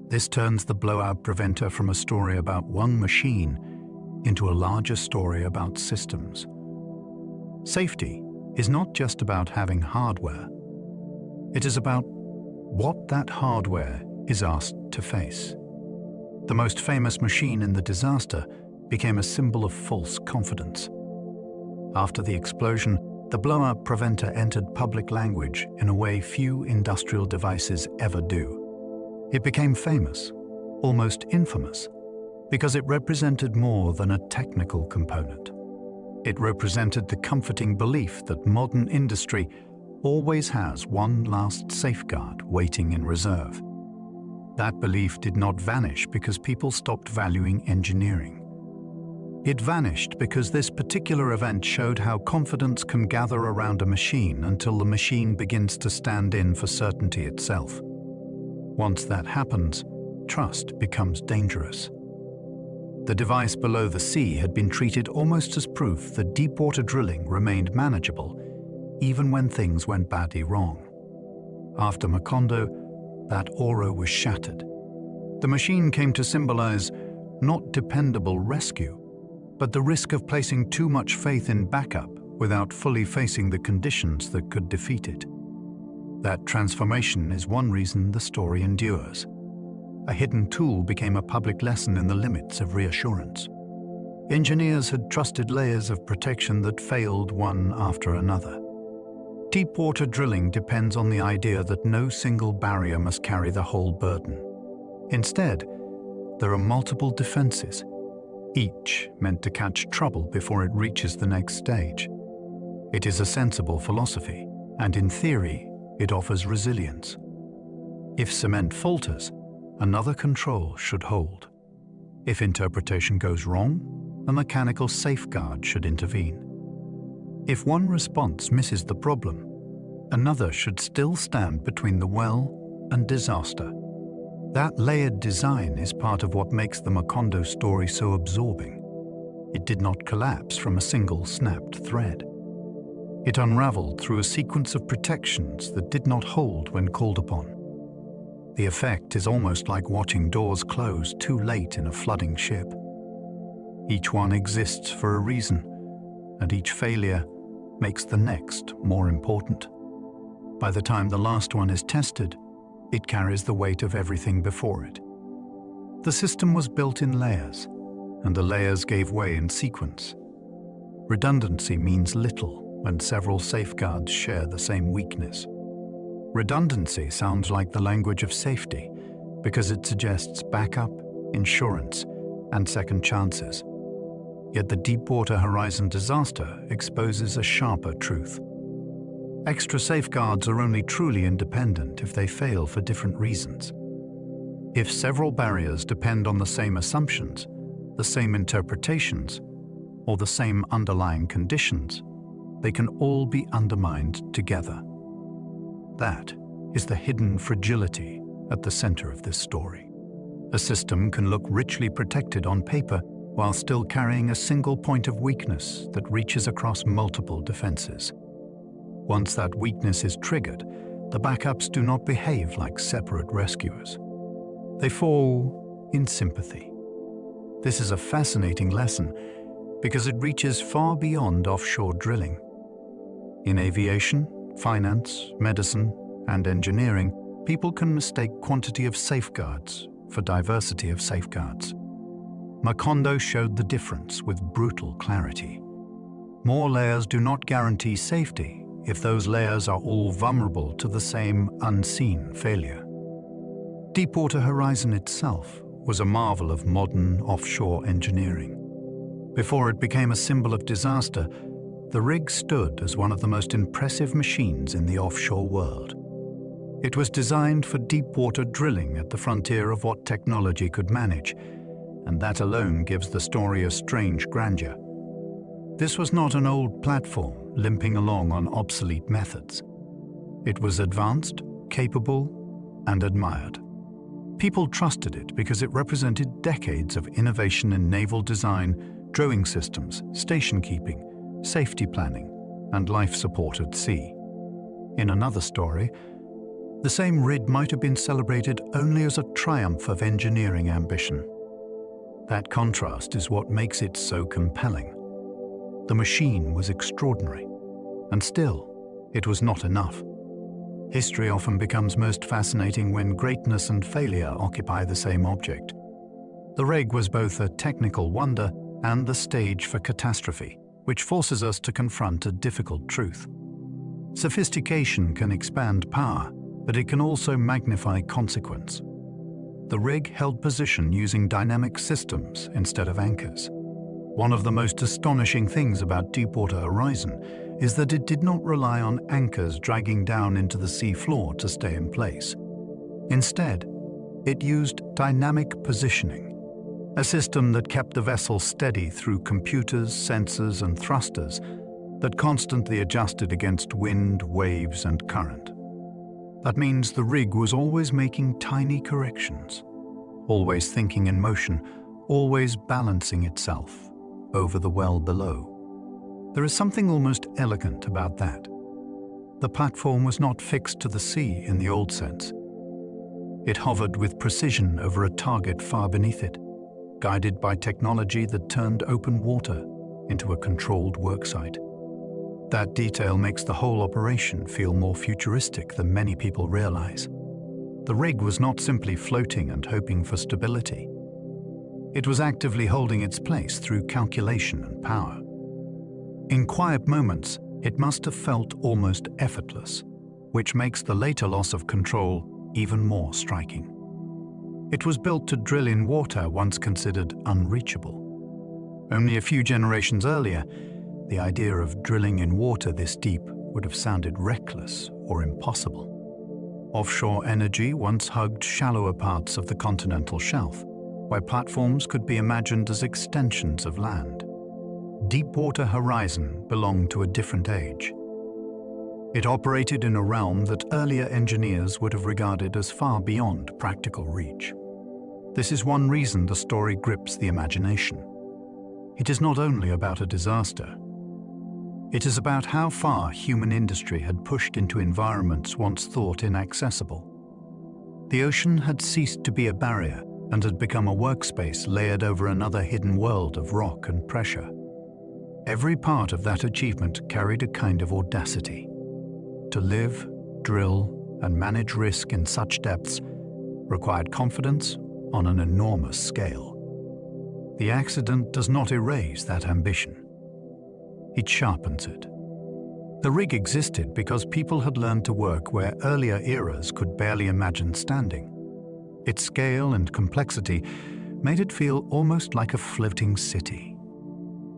This turns the blowout preventer from a story about one machine into a larger story about systems. Safety is not just about having hardware. It is about what that hardware is asked to face. The most famous machine in the disaster became a symbol of false confidence. After the explosion, the blowout preventer entered public language in a way few industrial devices ever do. It became famous, almost infamous, because it represented more than a technical component. It represented the comforting belief that modern industry always has one last safeguard waiting in reserve. That belief did not vanish because people stopped valuing engineering. It vanished because this particular event showed how confidence can gather around a machine until the machine begins to stand in for certainty itself. Once that happens, trust becomes dangerous. The device below the sea had been treated almost as proof that deepwater drilling remained manageable, even when things went badly wrong. After Macondo, that aura was shattered. The machine came to symbolize not dependable rescue, but the risk of placing too much faith in backup without fully facing the conditions that could defeat it. That transformation is one reason the story endures. A hidden tool became a public lesson in the limits of reassurance. Engineers had trusted layers of protection that failed one after another. Deepwater drilling depends on the idea that no single barrier must carry the whole burden. Instead, there are multiple defenses, each meant to catch trouble before it reaches the next stage. It is a sensible philosophy, and in theory, it offers resilience. If cement falters, another control should hold. If interpretation goes wrong, a mechanical safeguard should intervene. If one response misses the problem, another should still stand between the well and disaster. That layered design is part of what makes the Macondo story so absorbing. It did not collapse from a single snapped thread. It unraveled through a sequence of protections that did not hold when called upon. The effect is almost like watching doors close too late in a flooding ship. Each one exists for a reason, and each failure makes the next more important. By the time the last one is tested, it carries the weight of everything before it. The system was built in layers, and the layers gave way in sequence. Redundancy means little when several safeguards share the same weakness. Redundancy sounds like the language of safety because it suggests backup, insurance, and second chances. Yet the Deepwater Horizon disaster exposes a sharper truth. Extra safeguards are only truly independent if they fail for different reasons. If several barriers depend on the same assumptions, the same interpretations, or the same underlying conditions, they can all be undermined together. That is the hidden fragility at the center of this story. A system can look richly protected on paper while still carrying a single point of weakness that reaches across multiple defenses. Once that weakness is triggered, the backups do not behave like separate rescuers. They fall in sympathy. This is a fascinating lesson because it reaches far beyond offshore drilling. In aviation, finance, medicine, and engineering, people can mistake quantity of safeguards for diversity of safeguards. Macondo showed the difference with brutal clarity. More layers do not guarantee safety if those layers are all vulnerable to the same unseen failure. Deepwater Horizon itself was a marvel of modern offshore engineering. Before it became a symbol of disaster, the rig stood as one of the most impressive machines in the offshore world. It was designed for deep-water drilling at the frontier of what technology could manage, and that alone gives the story a strange grandeur. This was not an old platform limping along on obsolete methods. It was advanced, capable, and admired. People trusted it because it represented decades of innovation in naval design, drilling systems, station keeping, safety planning, and life support at sea. In another story, the same rig might have been celebrated only as a triumph of engineering ambition. That contrast is what makes it so compelling. The machine was extraordinary, and still, it was not enough. History often becomes most fascinating when greatness and failure occupy the same object. The rig was both a technical wonder and the stage for catastrophe, which forces us to confront a difficult truth. Sophistication can expand power, but it can also magnify consequence. The rig held position using dynamic systems instead of anchors. One of the most astonishing things about Deepwater Horizon is that it did not rely on anchors dragging down into the sea floor to stay in place. Instead, it used dynamic positioning, a system that kept the vessel steady through computers, sensors, and thrusters that constantly adjusted against wind, waves, and current. That means the rig was always making tiny corrections, always thinking in motion, always balancing itself over the well below. There is something almost elegant about that. The platform was not fixed to the sea in the old sense. It hovered with precision over a target far beneath it, guided by technology that turned open water into a controlled worksite. That detail makes the whole operation feel more futuristic than many people realize. The rig was not simply floating and hoping for stability. It was actively holding its place through calculation and power. In quiet moments, it must have felt almost effortless, which makes the later loss of control even more striking. It was built to drill in water once considered unreachable. Only a few generations earlier, the idea of drilling in water this deep would have sounded reckless or impossible. Offshore energy once hugged shallower parts of the continental shelf, where platforms could be imagined as extensions of land. Deepwater Horizon belonged to a different age. It operated in a realm that earlier engineers would have regarded as far beyond practical reach. This is one reason the story grips the imagination. It is not only about a disaster. It is about how far human industry had pushed into environments once thought inaccessible. The ocean had ceased to be a barrier and had become a workspace layered over another hidden world of rock and pressure. Every part of that achievement carried a kind of audacity. To live, drill, and manage risk in such depths required confidence on an enormous scale. The accident does not erase that ambition. It sharpens it. The rig existed because people had learned to work where earlier eras could barely imagine standing. Its scale and complexity made it feel almost like a floating city.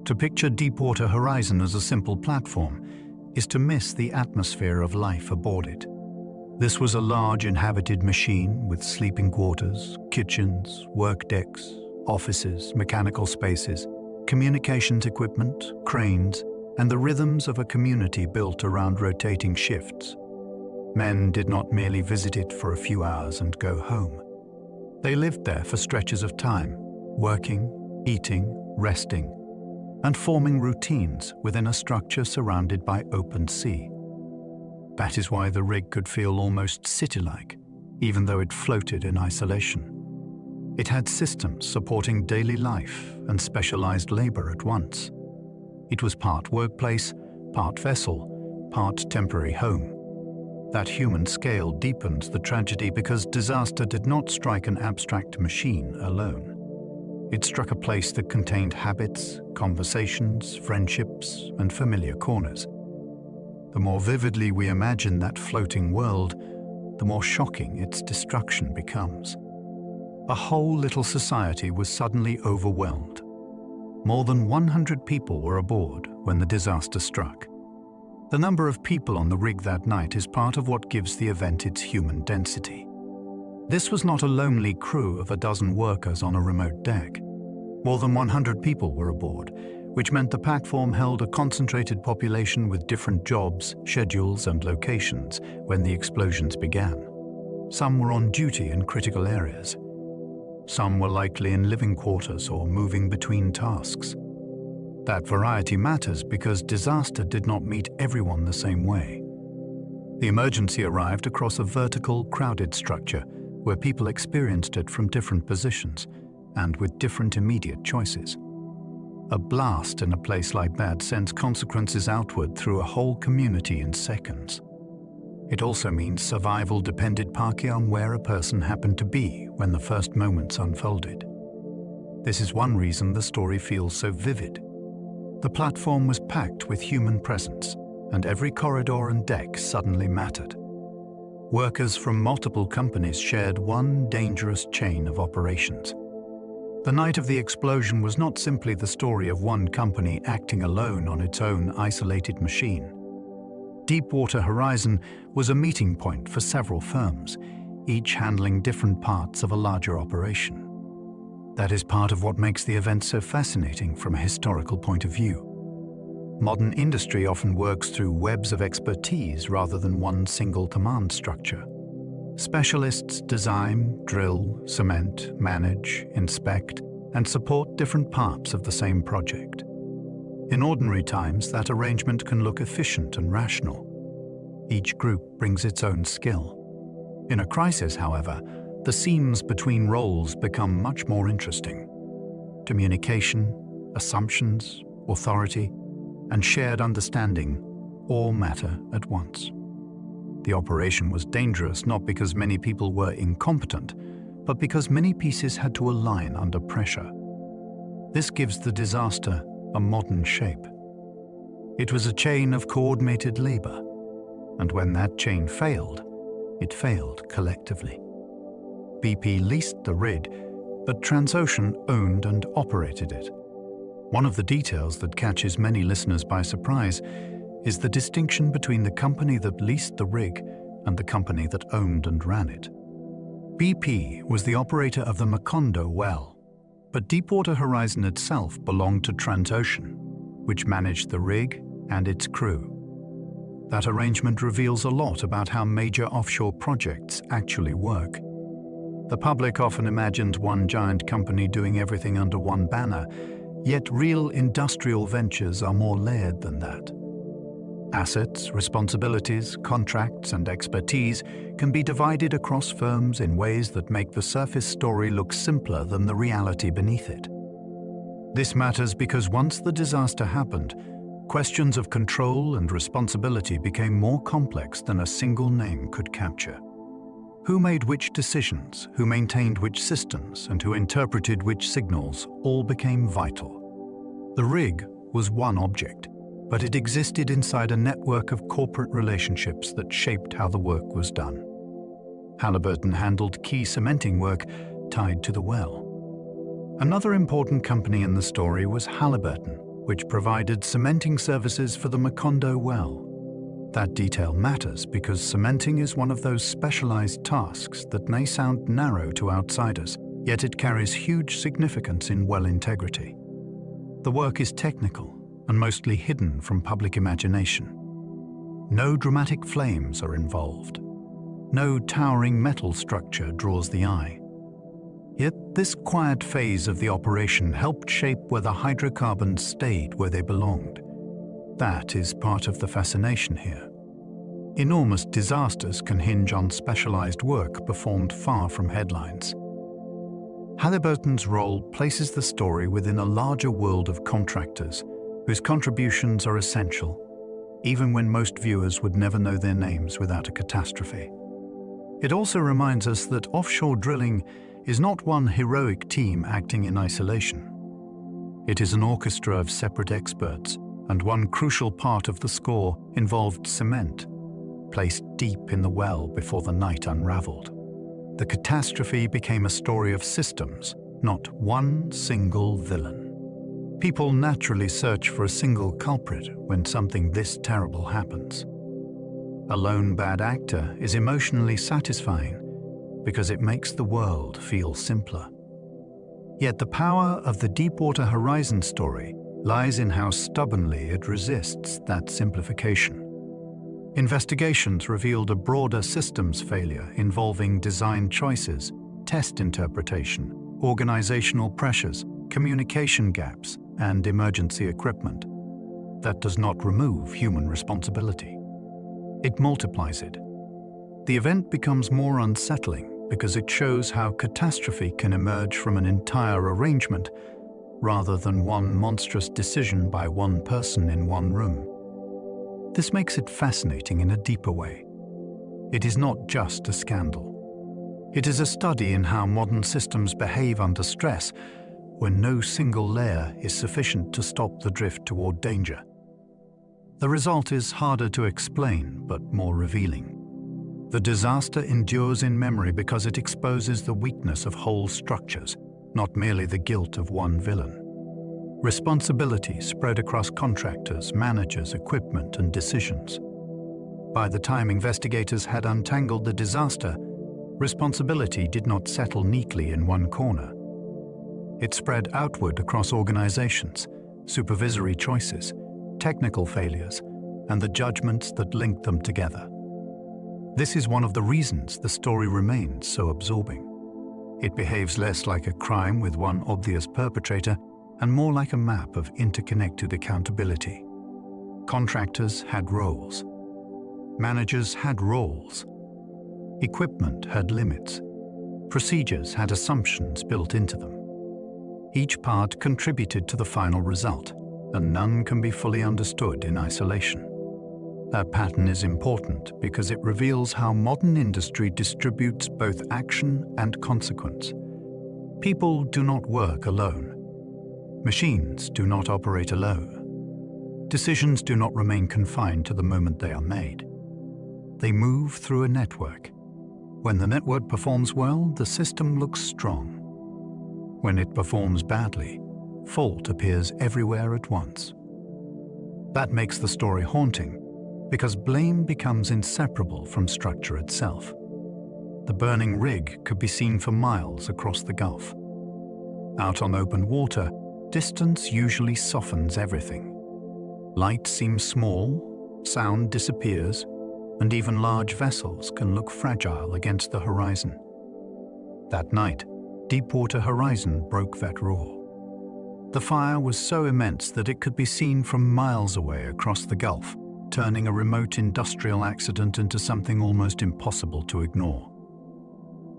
To picture Deepwater Horizon as a simple platform is to miss the atmosphere of life aboard it. This was a large inhabited machine with sleeping quarters, kitchens, work decks, offices, mechanical spaces, communications equipment, cranes, and the rhythms of a community built around rotating shifts. Men did not merely visit it for a few hours and go home. They lived there for stretches of time, working, eating, resting, and forming routines within a structure surrounded by open sea. That is why the rig could feel almost city-like, even though it floated in isolation. It had systems supporting daily life and specialized labor at once. It was part workplace, part vessel, part temporary home. That human scale deepens the tragedy because disaster did not strike an abstract machine alone. It struck a place that contained habits, conversations, friendships, and familiar corners. The more vividly we imagine that floating world, the more shocking its destruction becomes. A whole little society was suddenly overwhelmed. More than 100 people were aboard when the disaster struck. The number of people on the rig that night is part of what gives the event its human density. This was not a lonely crew of a dozen workers on a remote deck. More than 100 people were aboard, which meant the platform held a concentrated population with different jobs, schedules, and locations when the explosions began. Some were on duty in critical areas. Some were likely in living quarters or moving between tasks. That variety matters because disaster did not meet everyone the same way. The emergency arrived across a vertical, crowded structure where people experienced it from different positions and with different immediate choices. A blast in a place like that sends consequences outward through a whole community in seconds. It also means survival depended partly on where a person happened to be when the first moments unfolded. This is one reason the story feels so vivid. The platform was packed with human presence, and every corridor and deck suddenly mattered. Workers from multiple companies shared one dangerous chain of operations. The night of the explosion was not simply the story of one company acting alone on its own isolated machine. Deepwater Horizon was a meeting point for several firms, each handling different parts of a larger operation. That is part of what makes the event so fascinating from a historical point of view. Modern industry often works through webs of expertise rather than one single command structure. Specialists design, drill, cement, manage, inspect, and support different parts of the same project. In ordinary times, that arrangement can look efficient and rational. Each group brings its own skill. In a crisis, however, the seams between roles become much more interesting. Communication, assumptions, authority, and shared understanding all matter at once. The operation was dangerous not because many people were incompetent, but because many pieces had to align under pressure. This gives the disaster a modern shape. It was a chain of coordinated labor, and when that chain failed, it failed collectively. BP leased the rig, but Transocean owned and operated it. One of the details that catches many listeners by surprise is the distinction between the company that leased the rig and the company that owned and ran it. BP was the operator of the Macondo well, but Deepwater Horizon itself belonged to Transocean, which managed the rig and its crew. That arrangement reveals a lot about how major offshore projects actually work. The public often imagined one giant company doing everything under one banner, yet real industrial ventures are more layered than that. Assets, responsibilities, contracts, and expertise can be divided across firms in ways that make the surface story look simpler than the reality beneath it. This matters because once the disaster happened, questions of control and responsibility became more complex than a single name could capture. Who made which decisions, who maintained which systems, and who interpreted which signals all became vital. The rig was one object, but it existed inside a network of corporate relationships that shaped how the work was done. Halliburton handled key cementing work tied to the well. Another important company in the story was Halliburton, which provided cementing services for the Macondo well. That detail matters because cementing is one of those specialized tasks that may sound narrow to outsiders, yet it carries huge significance in well integrity. The work is technical and mostly hidden from public imagination. No dramatic flames are involved. No towering metal structure draws the eye. Yet this quiet phase of the operation helped shape where the hydrocarbons stayed where they belonged. That is part of the fascination here. Enormous disasters can hinge on specialized work performed far from headlines. Halliburton's role places the story within a larger world of contractors whose contributions are essential, even when most viewers would never know their names without a catastrophe. It also reminds us that offshore drilling is not one heroic team acting in isolation. It is an orchestra of separate experts, and one crucial part of the score involved cement, placed deep in the well before the night unraveled. The catastrophe became a story of systems, not one single villain. People naturally search for a single culprit when something this terrible happens. A lone bad actor is emotionally satisfying because it makes the world feel simpler. Yet the power of the Deepwater Horizon story lies in how stubbornly it resists that simplification. Investigations revealed a broader systems failure involving design choices, test interpretation, organizational pressures, communication gaps, and emergency equipment. That does not remove human responsibility. It multiplies it. The event becomes more unsettling because it shows how catastrophe can emerge from an entire arrangement rather than one monstrous decision by one person in one room. This makes it fascinating in a deeper way. It is not just a scandal. It is a study in how modern systems behave under stress when no single layer is sufficient to stop the drift toward danger. The result is harder to explain, but more revealing. The disaster endures in memory because it exposes the weakness of whole structures, not merely the guilt of one villain. Responsibility spread across contractors, managers, equipment, and decisions. By the time investigators had untangled the disaster, responsibility did not settle neatly in one corner. It spread outward across organizations, supervisory choices, technical failures, and the judgments that linked them together. This is one of the reasons the story remains so absorbing. It behaves less like a crime with one obvious perpetrator and more like a map of interconnected accountability. Contractors had roles. Managers had roles. Equipment had limits. Procedures had assumptions built into them. Each part contributed to the final result, and none can be fully understood in isolation. That pattern is important because it reveals how modern industry distributes both action and consequence. People do not work alone. Machines do not operate alone. Decisions do not remain confined to the moment they are made. They move through a network. When the network performs well, the system looks strong. When it performs badly, fault appears everywhere at once. That makes the story haunting, because blame becomes inseparable from structure itself. The burning rig could be seen for miles across the Gulf. Out on open water, distance usually softens everything. Light seems small, sound disappears, and even large vessels can look fragile against the horizon. That night, Deepwater Horizon broke that rule. The fire was so immense that it could be seen from miles away across the Gulf, turning a remote industrial accident into something almost impossible to ignore.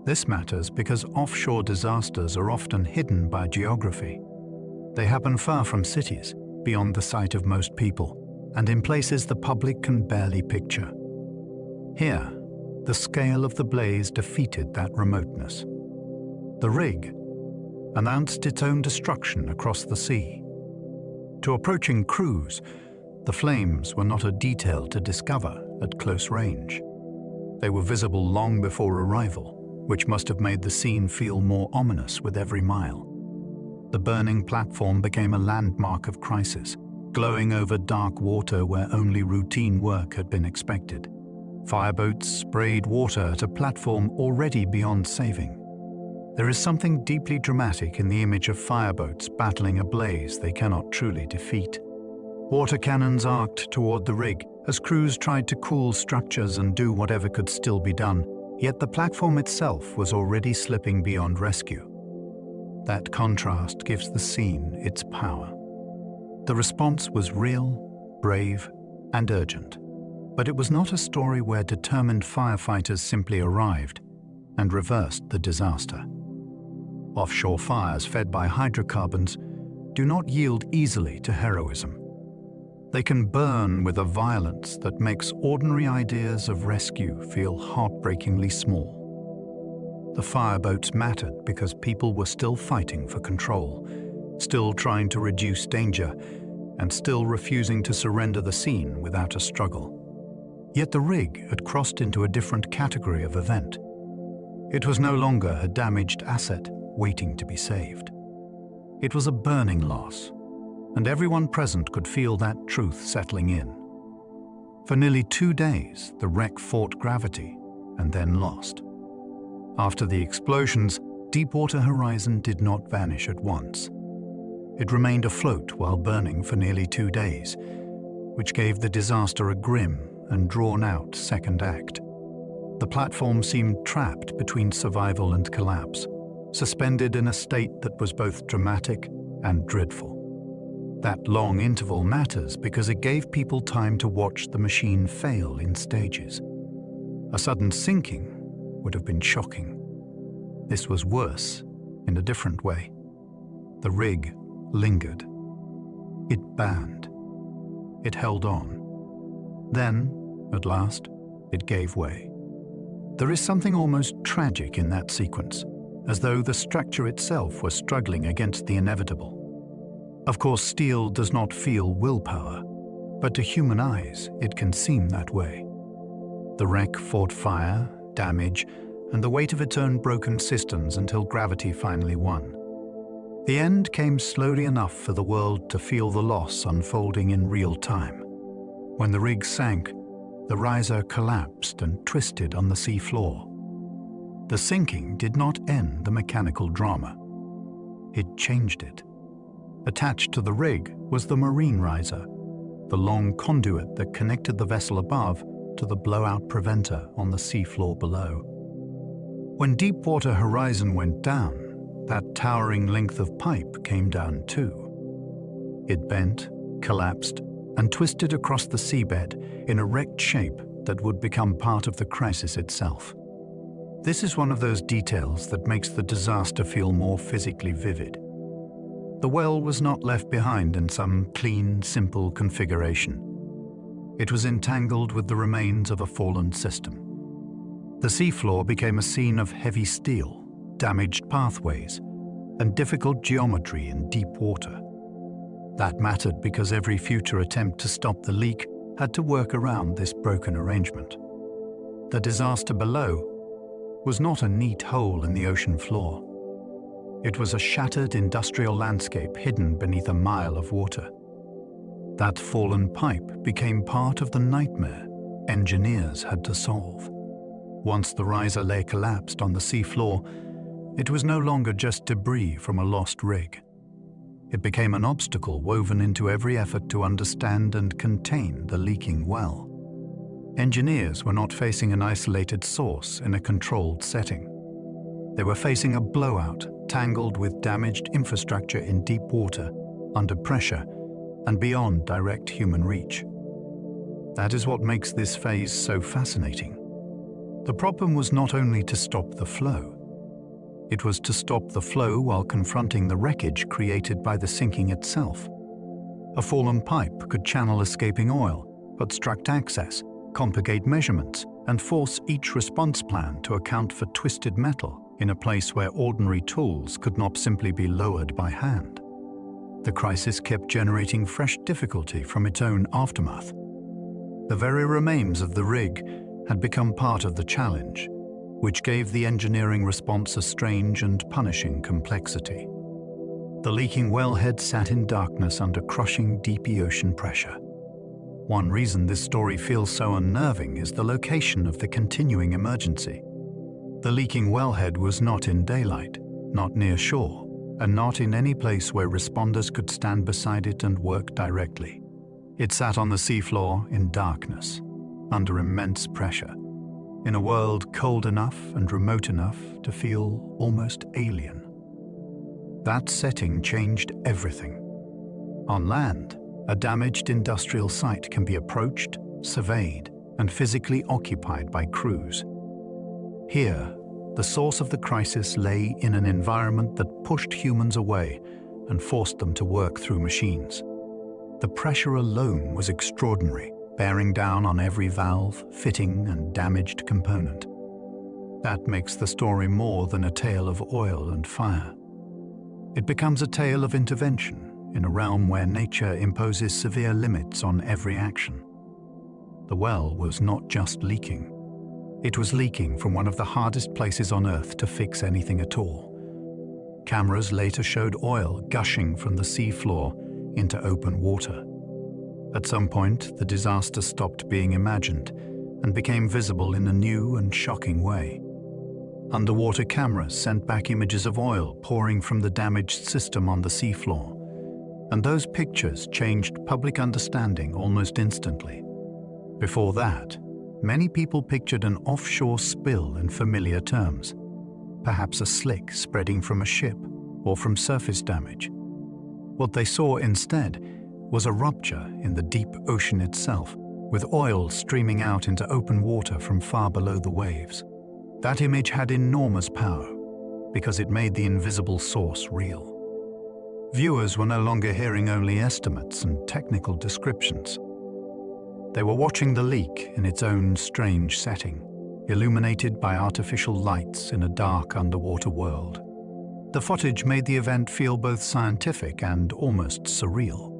This matters because offshore disasters are often hidden by geography. They happen far from cities, beyond the sight of most people, and in places the public can barely picture. Here, the scale of the blaze defeated that remoteness. The rig announced its own destruction across the sea. To approaching crews, the flames were not a detail to discover at close range. They were visible long before arrival, which must have made the scene feel more ominous with every mile. The burning platform became a landmark of crisis, glowing over dark water where only routine work had been expected. Fireboats sprayed water at a platform already beyond saving. There is something deeply dramatic in the image of fireboats battling a blaze they cannot truly defeat. Water cannons arced toward the rig as crews tried to cool structures and do whatever could still be done, yet the platform itself was already slipping beyond rescue. That contrast gives the scene its power. The response was real, brave, and urgent. But it was not a story where determined firefighters simply arrived and reversed the disaster. Offshore fires fed by hydrocarbons do not yield easily to heroism. They can burn with a violence that makes ordinary ideas of rescue feel heartbreakingly small. The fireboats mattered because people were still fighting for control, still trying to reduce danger, and still refusing to surrender the scene without a struggle. Yet the rig had crossed into a different category of event. It was no longer a damaged asset waiting to be saved. It was a burning loss, and everyone present could feel that truth settling in. For nearly 2 days, the wreck fought gravity and then lost. After the explosions, Deepwater Horizon did not vanish at once. It remained afloat while burning for nearly 2 days, which gave the disaster a grim and drawn-out second act. The platform seemed trapped between survival and collapse, suspended in a state that was both dramatic and dreadful. That long interval matters because it gave people time to watch the machine fail in stages. A sudden sinking would have been shocking. This was worse in a different way. The rig lingered. It burned. It held on. Then, at last, it gave way. There is something almost tragic in that sequence, as though the structure itself was struggling against the inevitable. Of course, steel does not feel willpower, but to human eyes, it can seem that way. The wreck fought fire, damage, and the weight of its own broken systems until gravity finally won. The end came slowly enough for the world to feel the loss unfolding in real time. When the rig sank, the riser collapsed and twisted on the sea floor. The sinking did not end the mechanical drama. It changed it. Attached to the rig was the marine riser, the long conduit that connected the vessel above to the blowout preventer on the seafloor below. When Deepwater Horizon went down, that towering length of pipe came down too. It bent, collapsed, and twisted across the seabed in a wrecked shape that would become part of the crisis itself. This is one of those details that makes the disaster feel more physically vivid. The well was not left behind in some clean, simple configuration. It was entangled with the remains of a fallen system. The seafloor became a scene of heavy steel, damaged pathways, and difficult geometry in deep water. That mattered because every future attempt to stop the leak had to work around this broken arrangement. The disaster below was not a neat hole in the ocean floor. It was a shattered industrial landscape hidden beneath a mile of water. That fallen pipe became part of the nightmare engineers had to solve. Once the riser lay collapsed on the seafloor, it was no longer just debris from a lost rig. It became an obstacle woven into every effort to understand and contain the leaking well. Engineers were not facing an isolated source in a controlled setting. They were facing a blowout tangled with damaged infrastructure in deep water, under pressure, and beyond direct human reach. That is what makes this phase so fascinating. The problem was not only to stop the flow. It was to stop the flow while confronting the wreckage created by the sinking itself. A fallen pipe could channel escaping oil, obstruct access, complicate measurements, and force each response plan to account for twisted metal in a place where ordinary tools could not simply be lowered by hand. The crisis kept generating fresh difficulty from its own aftermath. The very remains of the rig had become part of the challenge, which gave the engineering response a strange and punishing complexity. The leaking wellhead sat in darkness under crushing deep ocean pressure. One reason this story feels so unnerving is the location of the continuing emergency. The leaking wellhead was not in daylight, not near shore, and not in any place where responders could stand beside it and work directly. It sat on the seafloor in darkness, under immense pressure, in a world cold enough and remote enough to feel almost alien. That setting changed everything. On land, a damaged industrial site can be approached, surveyed, and physically occupied by crews. Here, the source of the crisis lay in an environment that pushed humans away and forced them to work through machines. The pressure alone was extraordinary, bearing down on every valve, fitting, and damaged component. That makes the story more than a tale of oil and fire. It becomes a tale of intervention in a realm where nature imposes severe limits on every action. The well was not just leaking. It was leaking from one of the hardest places on Earth to fix anything at all. Cameras later showed oil gushing from the seafloor into open water. At some point, the disaster stopped being imagined and became visible in a new and shocking way. Underwater cameras sent back images of oil pouring from the damaged system on the seafloor, and those pictures changed public understanding almost instantly. Before that, many people pictured an offshore spill in familiar terms, perhaps a slick spreading from a ship or from surface damage. What they saw instead was a rupture in the deep ocean itself, with oil streaming out into open water from far below the waves. That image had enormous power because it made the invisible source real. Viewers were no longer hearing only estimates and technical descriptions. They were watching the leak in its own strange setting, illuminated by artificial lights in a dark underwater world. The footage made the event feel both scientific and almost surreal.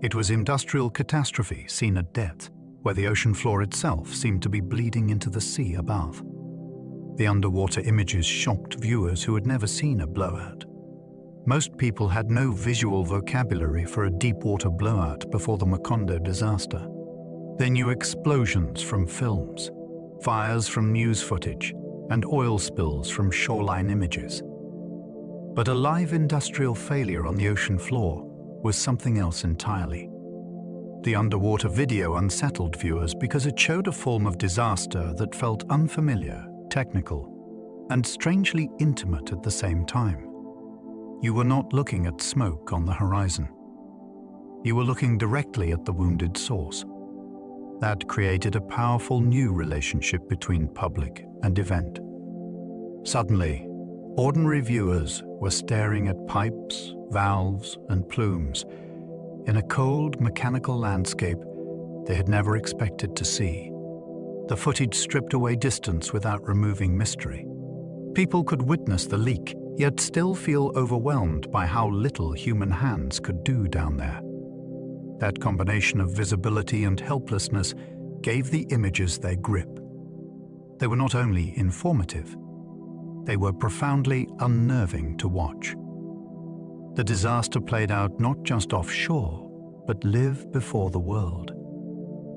It was industrial catastrophe seen at depth, where the ocean floor itself seemed to be bleeding into the sea above. The underwater images shocked viewers who had never seen a blowout. Most people had no visual vocabulary for a deep-water blowout before the Macondo disaster. They knew explosions from films, fires from news footage, and oil spills from shoreline images. But a live industrial failure on the ocean floor was something else entirely. The underwater video unsettled viewers because it showed a form of disaster that felt unfamiliar, technical, and strangely intimate at the same time. You were not looking at smoke on the horizon. You were looking directly at the wounded source. That created a powerful new relationship between public and event. Suddenly, ordinary viewers were staring at pipes, valves, and plumes in a cold, mechanical landscape they had never expected to see. The footage stripped away distance without removing mystery. People could witness the leak, yet still feel overwhelmed by how little human hands could do down there. That combination of visibility and helplessness gave the images their grip. They were not only informative, They were profoundly unnerving to watch. The disaster played out not just offshore, but live before the world.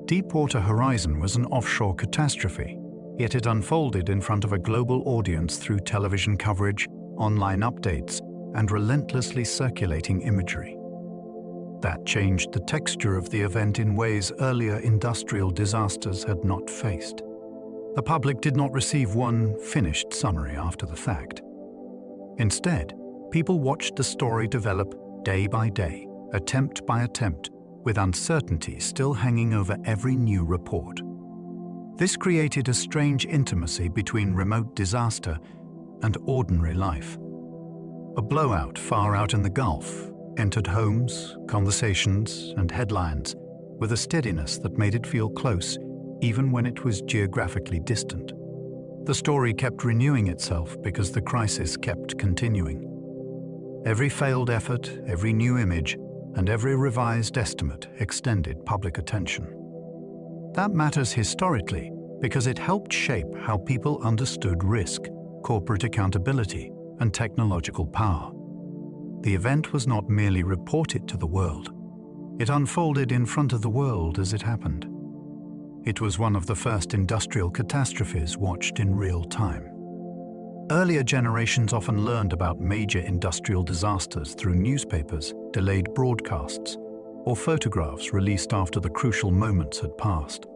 Deepwater Horizon was an offshore catastrophe, yet it unfolded in front of a global audience through television coverage, online updates, and relentlessly circulating imagery. That changed the texture of the event in ways earlier industrial disasters had not faced. The public did not receive one finished summary after the fact. Instead, people watched the story develop day by day, attempt by attempt, with uncertainty still hanging over every new report. This created a strange intimacy between remote disaster and ordinary life. A blowout far out in the Gulf entered homes, conversations, and headlines with a steadiness that made it feel close, even when it was geographically distant. The story kept renewing itself because the crisis kept continuing. Every failed effort, every new image, and every revised estimate extended public attention. That matters historically because it helped shape how people understood risk, corporate accountability, and technological power. The event was not merely reported to the world. It unfolded in front of the world as it happened. It was one of the first industrial catastrophes watched in real time. Earlier generations often learned about major industrial disasters through newspapers, delayed broadcasts, or photographs released after the crucial moments had passed.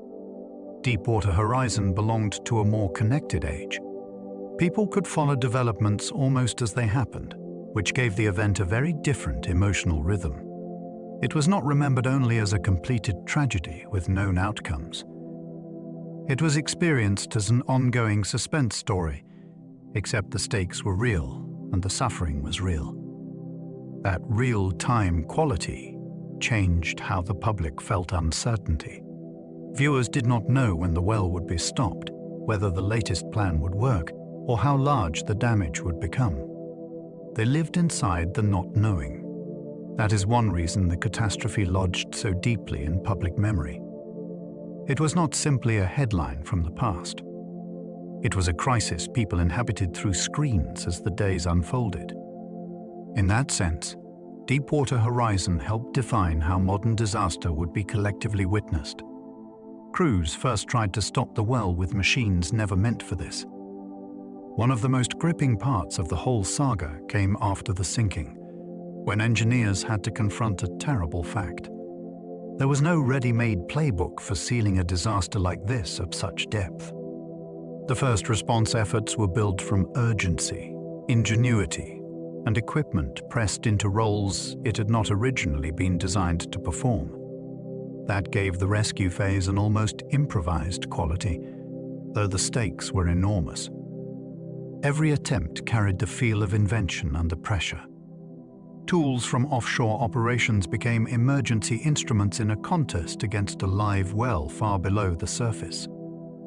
Deepwater Horizon belonged to a more connected age. People could follow developments almost as they happened, which gave the event a very different emotional rhythm. It was not remembered only as a completed tragedy with known outcomes. It was experienced as an ongoing suspense story, except the stakes were real and the suffering was real. That real-time quality changed how the public felt uncertainty. Viewers did not know when the well would be stopped, whether the latest plan would work, or how large the damage would become. They lived inside the not knowing. That is one reason the catastrophe lodged so deeply in public memory. It was not simply a headline from the past. It was a crisis people inhabited through screens as the days unfolded. In that sense, Deepwater Horizon helped define how modern disaster would be collectively witnessed. Crews first tried to stop the well with machines never meant for this. One of the most gripping parts of the whole saga came after the sinking, when engineers had to confront a terrible fact. There was no ready-made playbook for sealing a disaster like this of such depth. The first response efforts were built from urgency, ingenuity, and equipment pressed into roles it had not originally been designed to perform. That gave the rescue phase an almost improvised quality, though the stakes were enormous. Every attempt carried the feel of invention under pressure. Tools from offshore operations became emergency instruments in a contest against a live well far below the surface.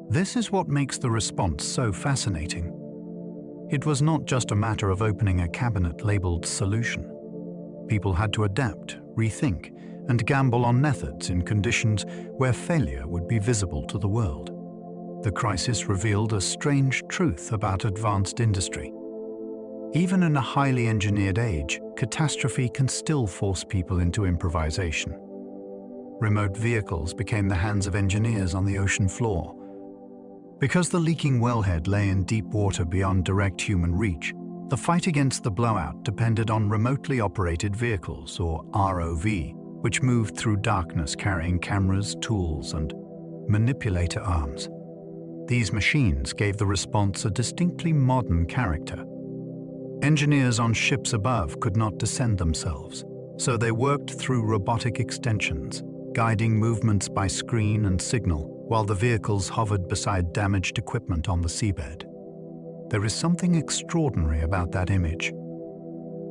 This is what makes the response so fascinating. It was not just a matter of opening a cabinet labeled solution. People had to adapt, rethink, and gamble on methods in conditions where failure would be visible to the world. The crisis revealed a strange truth about advanced industry. Even in a highly engineered age, catastrophe can still force people into improvisation. Remote vehicles became the hands of engineers on the ocean floor. Because the leaking wellhead lay in deep water beyond direct human reach, the fight against the blowout depended on remotely operated vehicles, or ROV, which moved through darkness carrying cameras, tools, and manipulator arms. These machines gave the response a distinctly modern character. Engineers on ships above could not descend themselves, so they worked through robotic extensions, guiding movements by screen and signal while the vehicles hovered beside damaged equipment on the seabed. There is something extraordinary about that image.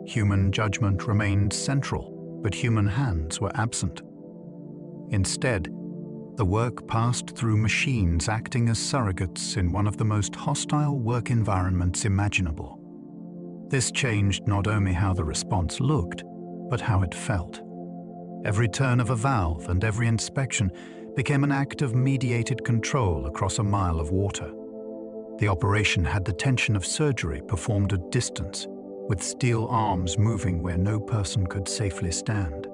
Human judgment remained central, but human hands were absent. Instead, the work passed through machines acting as surrogates in one of the most hostile work environments imaginable. This changed not only how the response looked, but how it felt. Every turn of a valve and every inspection became an act of mediated control across a mile of water. The operation had the tension of surgery performed at distance, with steel arms moving where no person could safely stand.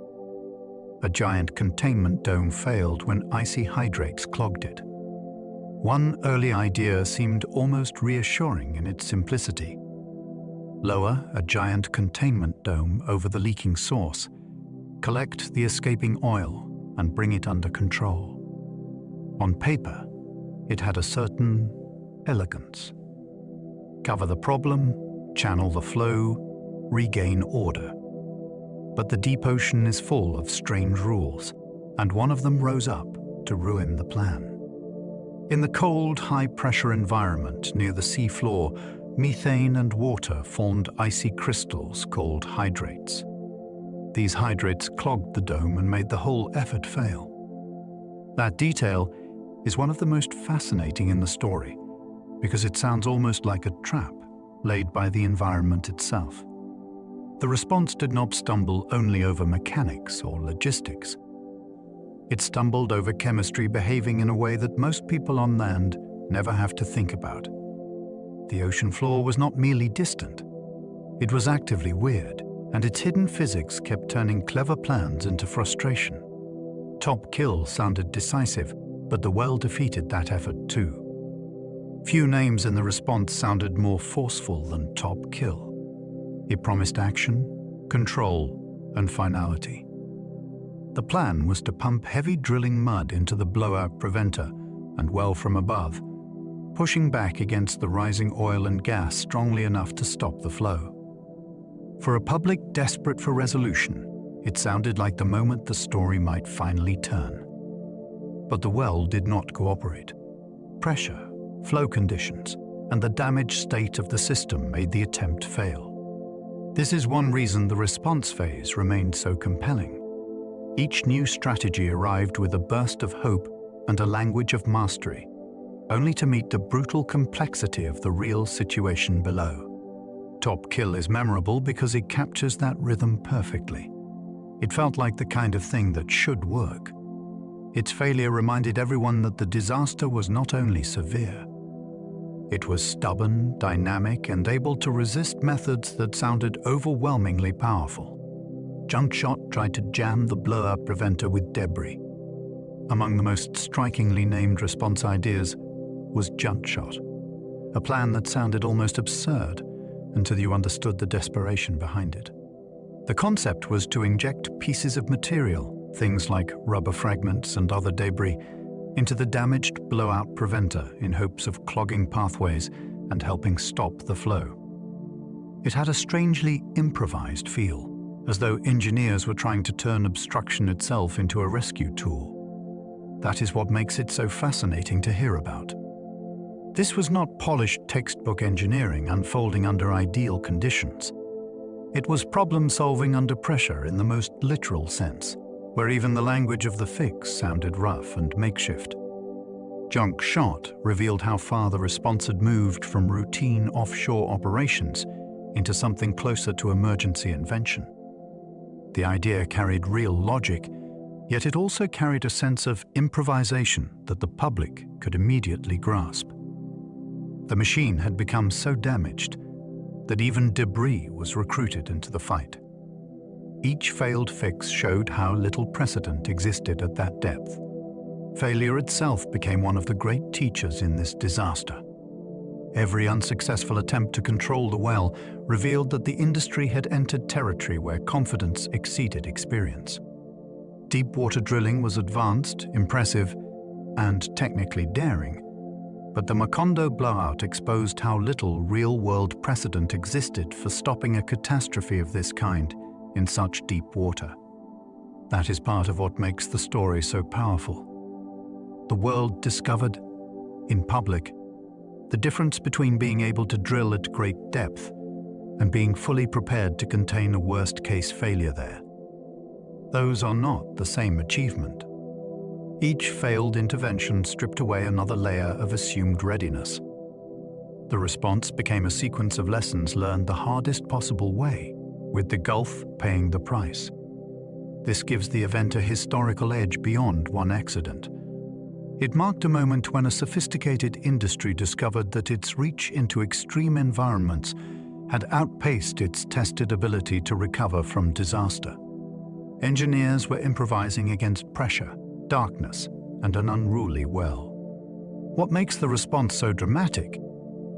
A giant containment dome failed when icy hydrates clogged it. One early idea seemed almost reassuring in its simplicity. Lower a giant containment dome over the leaking source, collect the escaping oil, and bring it under control. On paper, it had a certain elegance. Cover the problem, channel the flow, regain order. But the deep ocean is full of strange rules, and one of them rose up to ruin the plan. In the cold, high-pressure environment near the sea floor, methane and water formed icy crystals called hydrates. These hydrates clogged the dome and made the whole effort fail. That detail is one of the most fascinating in the story, because it sounds almost like a trap laid by the environment itself. The response did not stumble only over mechanics or logistics. It stumbled over chemistry behaving in a way that most people on land never have to think about. The ocean floor was not merely distant. It was actively weird, and its hidden physics kept turning clever plans into frustration. Top kill sounded decisive, but the well defeated that effort too. Few names in the response sounded more forceful than top kill. It promised action, control, and finality. The plan was to pump heavy drilling mud into the blowout preventer and well from above, pushing back against the rising oil and gas strongly enough to stop the flow. For a public desperate for resolution, it sounded like the moment the story might finally turn. But the well did not cooperate. Pressure, flow conditions, and the damaged state of the system made the attempt fail. This is one reason the response phase remained so compelling. Each new strategy arrived with a burst of hope and a language of mastery, only to meet the brutal complexity of the real situation below. Top Kill is memorable because it captures that rhythm perfectly. It felt like the kind of thing that should work. Its failure reminded everyone that the disaster was not only severe. It was stubborn, dynamic, and able to resist methods that sounded overwhelmingly powerful. Junkshot tried to jam the blowout preventer with debris. Among the most strikingly named response ideas was Junkshot, a plan that sounded almost absurd until you understood the desperation behind it. The concept was to inject pieces of material, things like rubber fragments and other debris, into the damaged blowout preventer in hopes of clogging pathways and helping stop the flow. It had a strangely improvised feel, as though engineers were trying to turn obstruction itself into a rescue tool. That is what makes it so fascinating to hear about. This was not polished textbook engineering unfolding under ideal conditions. It was problem-solving under pressure in the most literal sense, where even the language of the fix sounded rough and makeshift. Junkshot revealed how far the response had moved from routine offshore operations into something closer to emergency invention. The idea carried real logic, yet it also carried a sense of improvisation that the public could immediately grasp. The machine had become so damaged that even debris was recruited into the fight. Each failed fix showed how little precedent existed at that depth. Failure itself became one of the great teachers in this disaster. Every unsuccessful attempt to control the well revealed that the industry had entered territory where confidence exceeded experience. Deepwater drilling was advanced, impressive, and technically daring, but the Macondo blowout exposed how little real-world precedent existed for stopping a catastrophe of this kind in such deep water. That is part of what makes the story so powerful. The world discovered, in public, the difference between being able to drill at great depth and being fully prepared to contain a worst-case failure there. Those are not the same achievement. Each failed intervention stripped away another layer of assumed readiness. The response became a sequence of lessons learned the hardest possible way, with the Gulf paying the price. This gives the event a historical edge beyond one accident. It marked a moment when a sophisticated industry discovered that its reach into extreme environments had outpaced its tested ability to recover from disaster. Engineers were improvising against pressure, darkness, and an unruly well. What makes the response so dramatic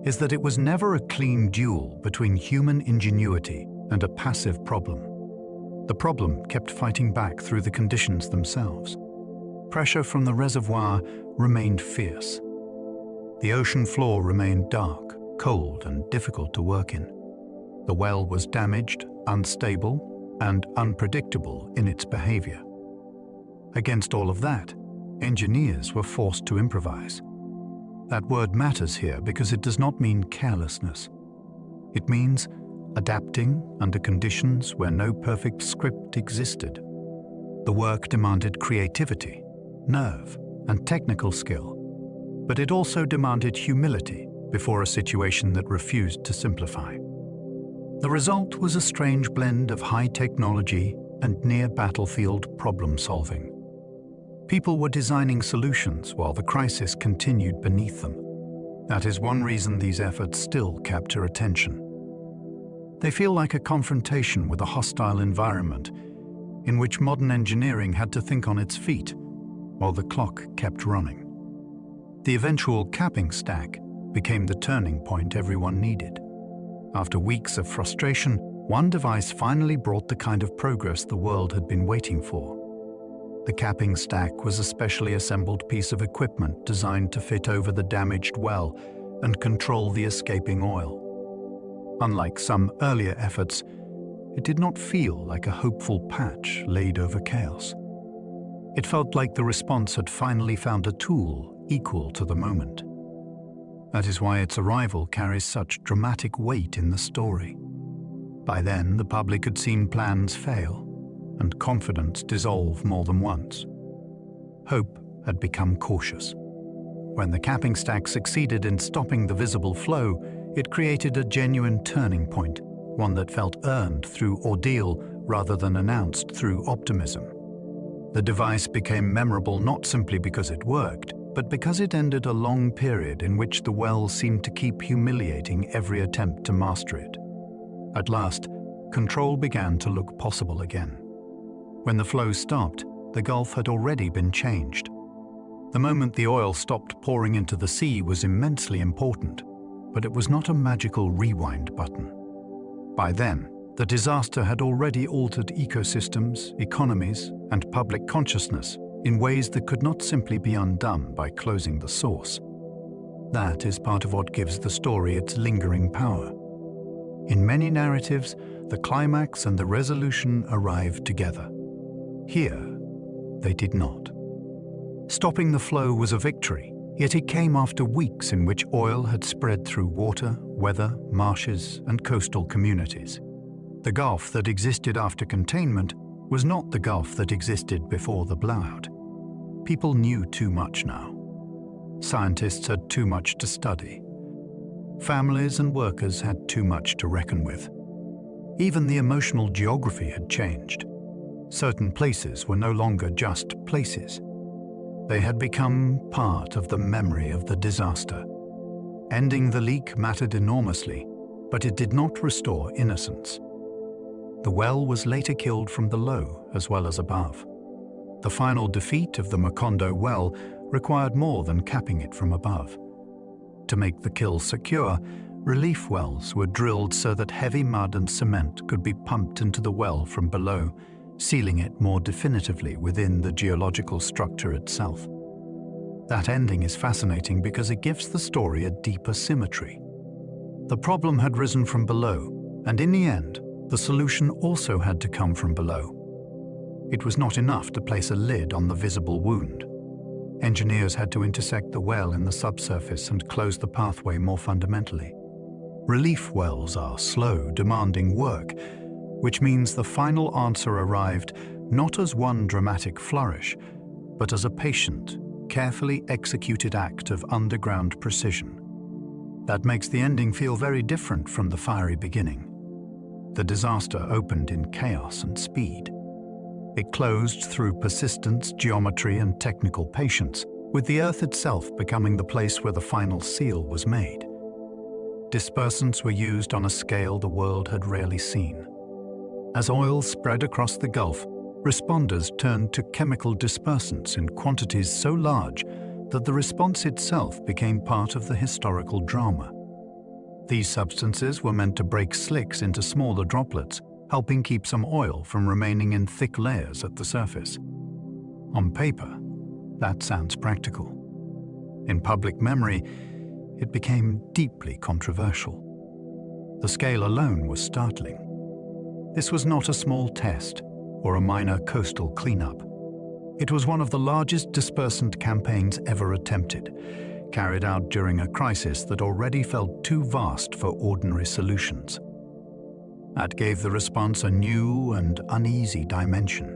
is that it was never a clean duel between human ingenuity and a passive problem. The problem kept fighting back through the conditions themselves. Pressure from the reservoir remained fierce. The ocean floor remained dark, cold, and difficult to work in. The well was damaged, unstable, and unpredictable in its behavior. Against all of that, engineers were forced to improvise. That word matters here because it does not mean carelessness. It means adapting under conditions where no perfect script existed. The work demanded creativity, nerve, and technical skill, but it also demanded humility before a situation that refused to simplify. The result was a strange blend of high technology and near-battlefield problem-solving. People were designing solutions while the crisis continued beneath them. That is one reason these efforts still capture attention. They feel like a confrontation with a hostile environment in which modern engineering had to think on its feet while the clock kept running. The eventual capping stack became the turning point everyone needed. After weeks of frustration, one device finally brought the kind of progress the world had been waiting for. The capping stack was a specially assembled piece of equipment designed to fit over the damaged well and control the escaping oil. Unlike some earlier efforts, it did not feel like a hopeful patch laid over chaos. It felt like the response had finally found a tool equal to the moment. That is why its arrival carries such dramatic weight in the story. By then, the public had seen plans fail and confidence dissolve more than once. Hope had become cautious. When the capping stack succeeded in stopping the visible flow, it created a genuine turning point, one that felt earned through ordeal rather than announced through optimism. The device became memorable not simply because it worked, but because it ended a long period in which the well seemed to keep humiliating every attempt to master it. At last, control began to look possible again. When the flow stopped, the Gulf had already been changed. The moment the oil stopped pouring into the sea was immensely important, but it was not a magical rewind button. By then, the disaster had already altered ecosystems, economies, and public consciousness in ways that could not simply be undone by closing the source. That is part of what gives the story its lingering power. In many narratives, the climax and the resolution arrived together. Here, they did not. Stopping the flow was a victory, yet it came after weeks in which oil had spread through water, weather, marshes, and coastal communities. The Gulf that existed after containment was not the Gulf that existed before the blowout. People knew too much now. Scientists had too much to study. Families and workers had too much to reckon with. Even the emotional geography had changed. Certain places were no longer just places. They had become part of the memory of the disaster. Ending the leak mattered enormously, but it did not restore innocence. The well was later killed from below as well as above. The final defeat of the Macondo well required more than capping it from above. To make the kill secure, relief wells were drilled so that heavy mud and cement could be pumped into the well from below, sealing it more definitively within the geological structure itself. That ending is fascinating because it gives the story a deeper symmetry. The problem had risen from below, and in the end, the solution also had to come from below. It was not enough to place a lid on the visible wound. Engineers had to intersect the well in the subsurface and close the pathway more fundamentally. Relief wells are slow, demanding work, which means the final answer arrived not as one dramatic flourish, but as a patient, carefully executed act of underground precision. That makes the ending feel very different from the fiery beginning. The disaster opened in chaos and speed. It closed through persistence, geometry, and technical patience, with the Earth itself becoming the place where the final seal was made. Dispersants were used on a scale the world had rarely seen. As oil spread across the Gulf, responders turned to chemical dispersants in quantities so large that the response itself became part of the historical drama. These substances were meant to break slicks into smaller droplets, helping keep some oil from remaining in thick layers at the surface. On paper, that sounds practical. In public memory, it became deeply controversial. The scale alone was startling. This was not a small test or a minor coastal cleanup. It was one of the largest dispersant campaigns ever attempted, carried out during a crisis that already felt too vast for ordinary solutions. That gave the response a new and uneasy dimension.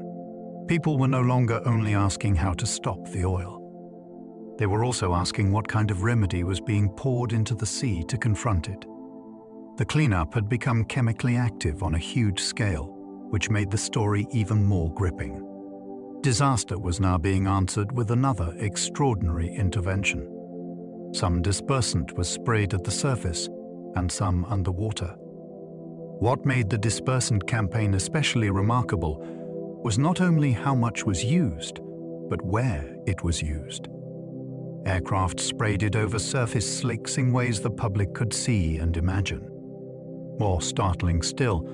People were no longer only asking how to stop the oil. They were also asking what kind of remedy was being poured into the sea to confront it. The cleanup had become chemically active on a huge scale, which made the story even more gripping. Disaster was now being answered with another extraordinary intervention. Some dispersant was sprayed at the surface and some underwater. What made the dispersant campaign especially remarkable was not only how much was used, but where it was used. Aircraft sprayed it over surface slicks in ways the public could see and imagine. More startling still,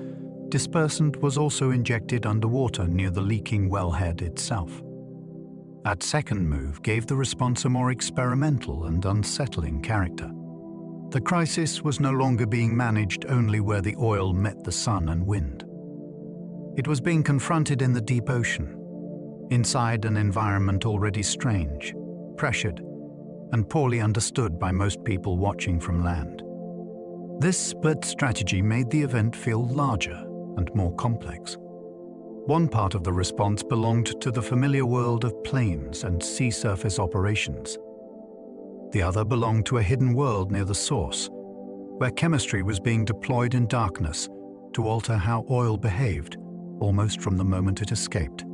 dispersant was also injected underwater near the leaking wellhead itself. That second move gave the response a more experimental and unsettling character. The crisis was no longer being managed only where the oil met the sun and wind. It was being confronted in the deep ocean, inside an environment already strange, pressured, and poorly understood by most people watching from land. This split strategy made the event feel larger and more complex. One part of the response belonged to the familiar world of planes and sea surface operations. The other belonged to a hidden world near the source, where chemistry was being deployed in darkness to alter how oil behaved, almost from the moment it escaped.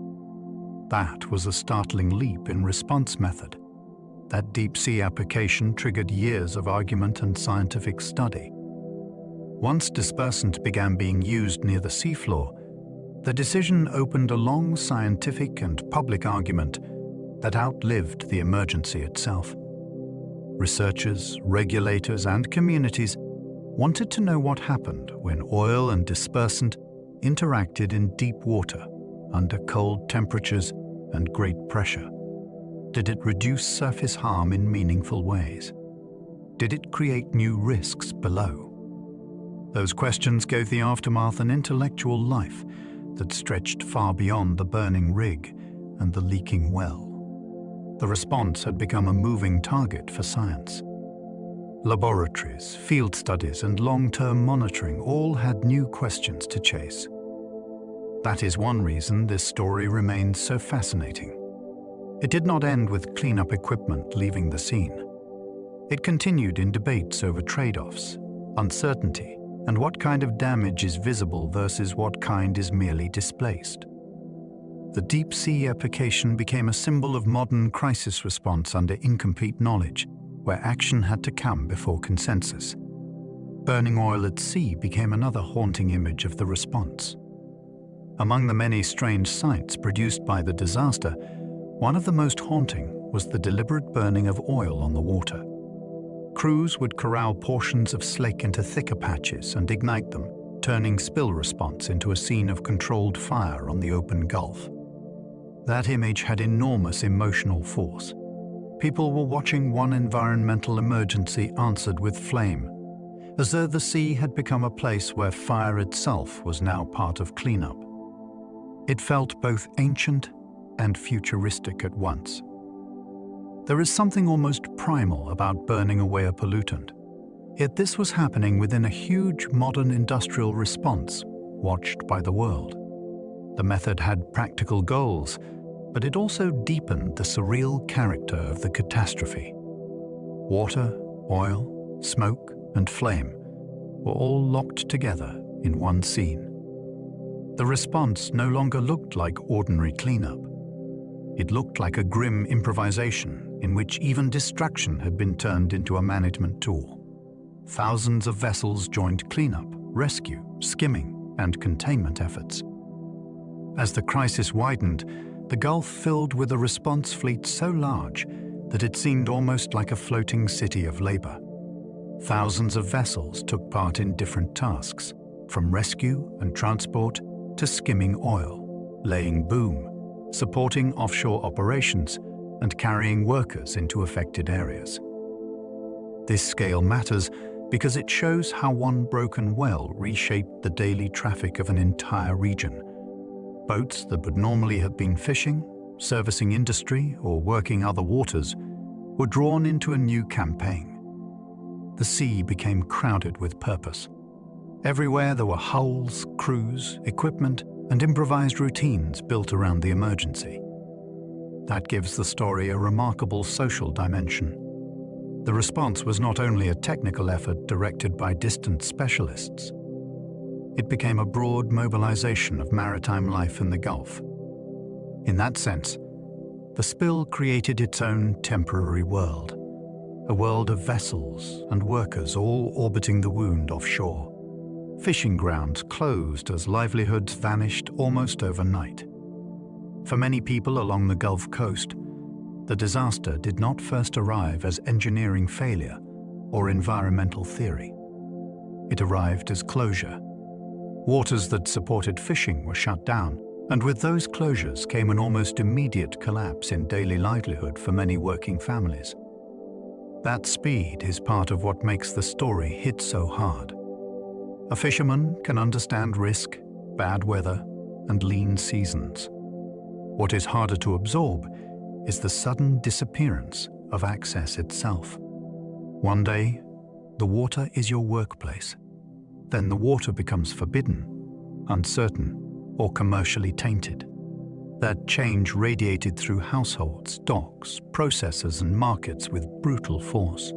That was a startling leap in response method. That deep-sea application triggered years of argument and scientific study. Once dispersant began being used near the seafloor, the decision opened a long scientific and public argument that outlived the emergency itself. Researchers, regulators, and communities wanted to know what happened when oil and dispersant interacted in deep water, under cold temperatures and great pressure. Did it reduce surface harm in meaningful ways? Did it create new risks below? Those questions gave the aftermath an intellectual life that stretched far beyond the burning rig and the leaking well. The response had become a moving target for science. Laboratories, field studies, and long-term monitoring all had new questions to chase. That is one reason this story remains so fascinating. It did not end with cleanup equipment leaving the scene. It continued in debates over trade-offs, uncertainty, and what kind of damage is visible versus what kind is merely displaced. The deep-sea application became a symbol of modern crisis response under incomplete knowledge, where action had to come before consensus. Burning oil at sea became another haunting image of the response. Among the many strange sights produced by the disaster, one of the most haunting was the deliberate burning of oil on the water. Crews would corral portions of slick into thicker patches and ignite them, turning spill response into a scene of controlled fire on the open Gulf. That image had enormous emotional force. People were watching one environmental emergency answered with flame, as though the sea had become a place where fire itself was now part of cleanup. It felt both ancient and futuristic at once. There is something almost primal about burning away a pollutant. Yet this was happening within a huge modern industrial response, watched by the world. The method had practical goals, but it also deepened the surreal character of the catastrophe. Water, oil, smoke, and flame were all locked together in one scene. The response no longer looked like ordinary cleanup. It looked like a grim improvisation in which even destruction had been turned into a management tool. Thousands of vessels joined cleanup, rescue, skimming, and containment efforts. As the crisis widened, the Gulf filled with a response fleet so large that it seemed almost like a floating city of labor. Thousands of vessels took part in different tasks, from rescue and transport to skimming oil, laying boom, supporting offshore operations, and carrying workers into affected areas. This scale matters because it shows how one broken well reshaped the daily traffic of an entire region. Boats that would normally have been fishing, servicing industry, or working other waters were drawn into a new campaign. The sea became crowded with purpose. Everywhere there were hulls, crews, equipment, and improvised routines built around the emergency. That gives the story a remarkable social dimension. The response was not only a technical effort directed by distant specialists. It became a broad mobilization of maritime life in the Gulf. In that sense, the spill created its own temporary world, a world of vessels and workers all orbiting the wound offshore. Fishing grounds closed as livelihoods vanished almost overnight. For many people along the Gulf Coast, the disaster did not first arrive as engineering failure or environmental theory. It arrived as closure. Waters that supported fishing were shut down, and with those closures came an almost immediate collapse in daily livelihood for many working families. That speed is part of what makes the story hit so hard. A fisherman can understand risk, bad weather, and lean seasons. What is harder to absorb is the sudden disappearance of access itself. One day, the water is your workplace. Then the water becomes forbidden, uncertain, or commercially tainted. That change radiated through households, docks, processors, and markets with brutal force.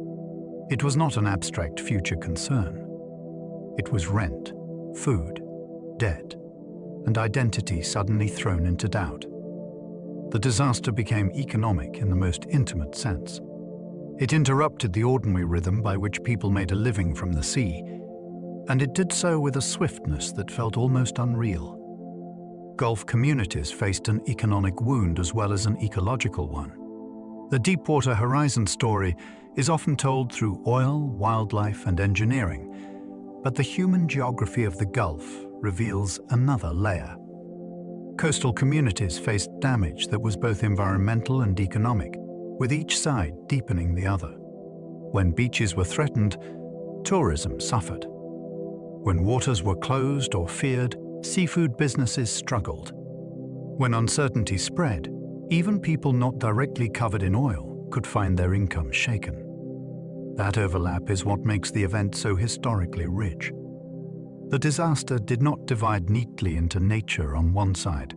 It was not an abstract future concern. It was rent, food, debt, and identity suddenly thrown into doubt. The disaster became economic in the most intimate sense. It interrupted the ordinary rhythm by which people made a living from the sea, and it did so with a swiftness that felt almost unreal. Gulf communities faced an economic wound as well as an ecological one. The Deepwater Horizon story is often told through oil, wildlife, and engineering, but the human geography of the Gulf reveals another layer. Coastal communities faced damage that was both environmental and economic, with each side deepening the other. When beaches were threatened, tourism suffered. When waters were closed or feared, seafood businesses struggled. When uncertainty spread, even people not directly covered in oil could find their income shaken. That overlap is what makes the event so historically rich. The disaster did not divide neatly into nature on one side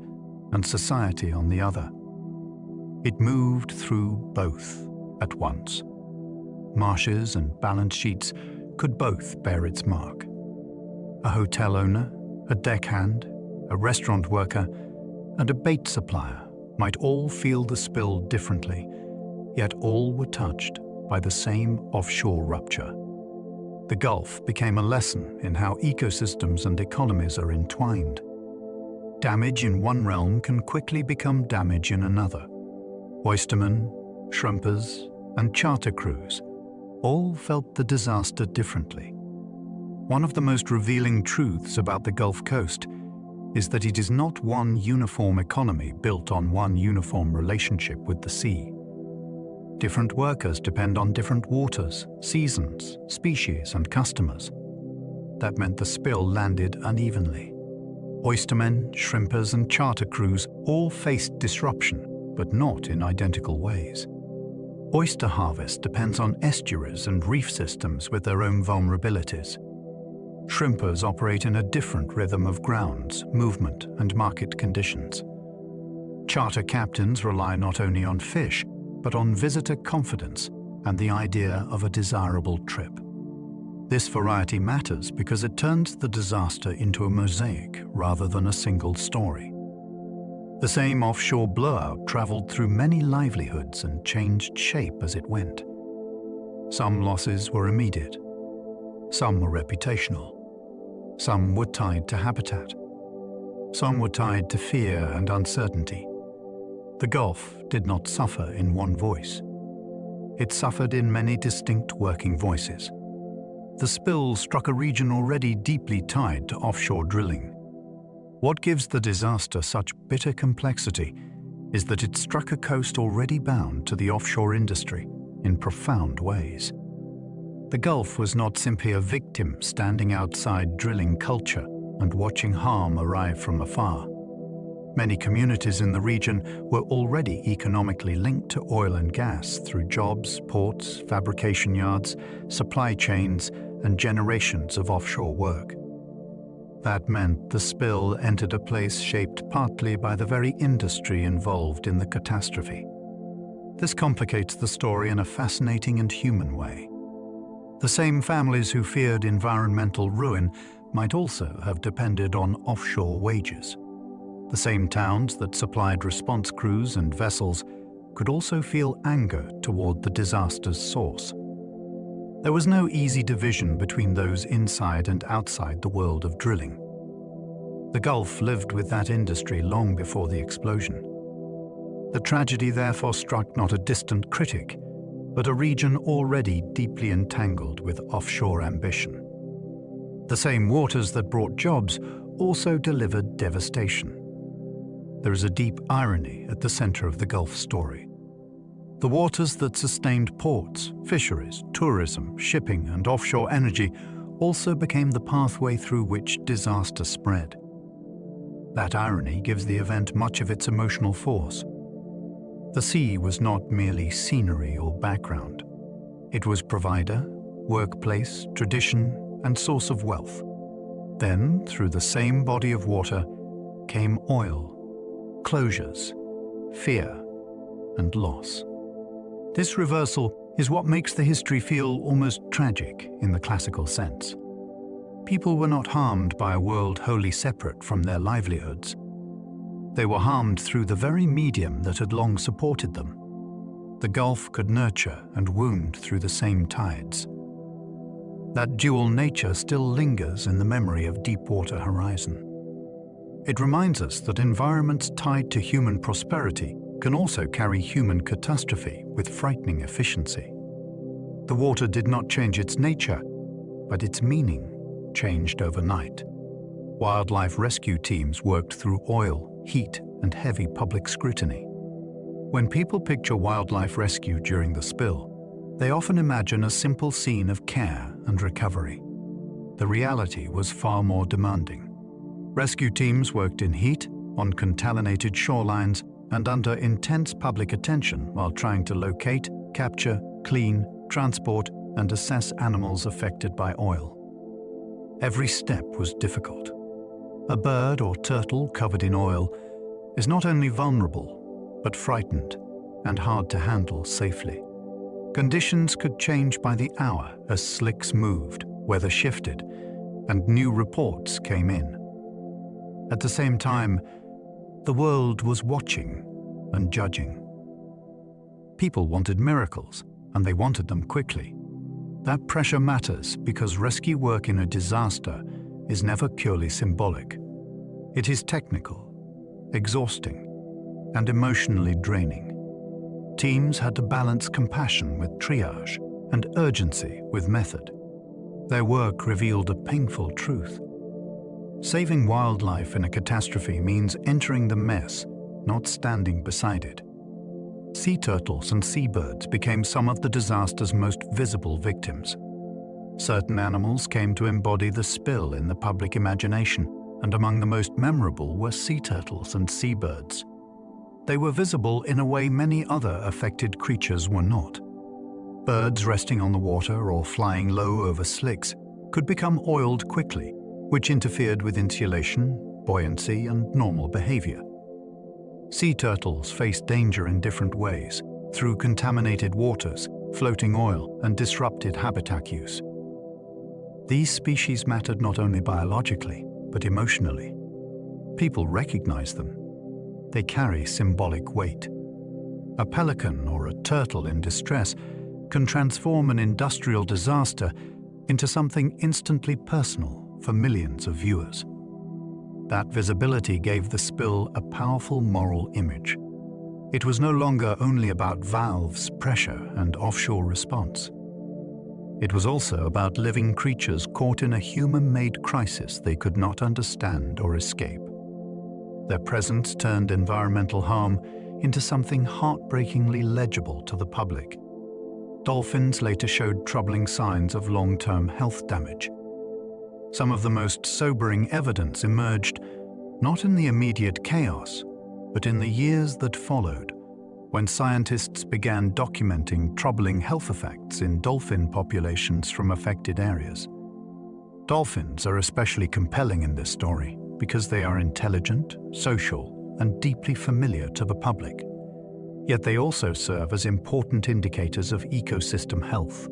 and society on the other. It moved through both at once. Marshes and balance sheets could both bear its mark. A hotel owner, a deckhand, a restaurant worker, and a bait supplier might all feel the spill differently, yet all were touched by the same offshore rupture. The Gulf became a lesson in how ecosystems and economies are entwined. Damage in one realm can quickly become damage in another. Oystermen, shrimpers, and charter crews all felt the disaster differently. One of the most revealing truths about the Gulf Coast is that it is not one uniform economy built on one uniform relationship with the sea. Different workers depend on different waters, seasons, species, and customers. That meant the spill landed unevenly. Oystermen, shrimpers, and charter crews all faced disruption, but not in identical ways. Oyster harvest depends on estuaries and reef systems with their own vulnerabilities. Shrimpers operate in a different rhythm of grounds, movement, and market conditions. Charter captains rely not only on fish, but on visitor confidence and the idea of a desirable trip. This variety matters because it turns the disaster into a mosaic rather than a single story. The same offshore blowout traveled through many livelihoods and changed shape as it went. Some losses were immediate. Some were reputational. Some were tied to habitat. Some were tied to fear and uncertainty. The Gulf did not suffer in one voice. It suffered in many distinct working voices. The spill struck a region already deeply tied to offshore drilling. What gives the disaster such bitter complexity is that it struck a coast already bound to the offshore industry in profound ways. The Gulf was not simply a victim standing outside drilling culture and watching harm arrive from afar. Many communities in the region were already economically linked to oil and gas through jobs, ports, fabrication yards, supply chains, and generations of offshore work. That meant the spill entered a place shaped partly by the very industry involved in the catastrophe. This complicates the story in a fascinating and human way. The same families who feared environmental ruin might also have depended on offshore wages. The same towns that supplied response crews and vessels could also feel anger toward the disaster's source. There was no easy division between those inside and outside the world of drilling. The Gulf lived with that industry long before the explosion. The tragedy therefore struck not a distant critic, but a region already deeply entangled with offshore ambition. The same waters that brought jobs also delivered devastation. There is a deep irony at the center of the Gulf story. The waters that sustained ports, fisheries, tourism, shipping, and offshore energy also became the pathway through which disaster spread. That irony gives the event much of its emotional force. The sea was not merely scenery or background. It was provider, workplace, tradition, and source of wealth. Then, through the same body of water, came oil, closures, fear, and loss. This reversal is what makes the history feel almost tragic in the classical sense. People were not harmed by a world wholly separate from their livelihoods. They were harmed through the very medium that had long supported them. The Gulf could nurture and wound through the same tides. That dual nature still lingers in the memory of Deepwater Horizon. It reminds us that environments tied to human prosperity can also carry human catastrophe with frightening efficiency. The water did not change its nature, but its meaning changed overnight. Wildlife rescue teams worked through oil, heat, and heavy public scrutiny. When people picture wildlife rescue during the spill, they often imagine a simple scene of care and recovery. The reality was far more demanding. Rescue teams worked in heat, on contaminated shorelines, and under intense public attention while trying to locate, capture, clean, transport, and assess animals affected by oil. Every step was difficult. A bird or turtle covered in oil is not only vulnerable, but frightened and hard to handle safely. Conditions could change by the hour as slicks moved, weather shifted, and new reports came in. At the same time, the world was watching and judging. People wanted miracles, and they wanted them quickly. That pressure matters because rescue work in a disaster is never purely symbolic. It is technical, exhausting, and emotionally draining. Teams had to balance compassion with triage and urgency with method. Their work revealed a painful truth. Saving wildlife in a catastrophe means entering the mess, not standing beside it. Sea turtles and seabirds became some of the disaster's most visible victims. Certain animals came to embody the spill in the public imagination, and among the most memorable were sea turtles and seabirds. They were visible in a way many other affected creatures were not. Birds resting on the water or flying low over slicks could become oiled quickly, which interfered with insulation, buoyancy, and normal behavior. Sea turtles faced danger in different ways, through contaminated waters, floating oil, and disrupted habitat use. These species mattered not only biologically, but emotionally. People recognized them. they carry symbolic weight. A pelican or a turtle in distress can transform an industrial disaster into something instantly personal for millions of viewers. That visibility gave the spill a powerful moral image. It was no longer only about valves, pressure, and offshore response. It was also about living creatures caught in a human-made crisis they could not understand or escape. Their presence turned environmental harm into something heartbreakingly legible to the public. Dolphins later showed troubling signs of long-term health damage. Some of the most sobering evidence emerged not in the immediate chaos, but in the years that followed, when scientists began documenting troubling health effects in dolphin populations from affected areas. Dolphins are especially compelling in this story because they are intelligent, social, and deeply familiar to the public. Yet they also serve as important indicators of ecosystem health.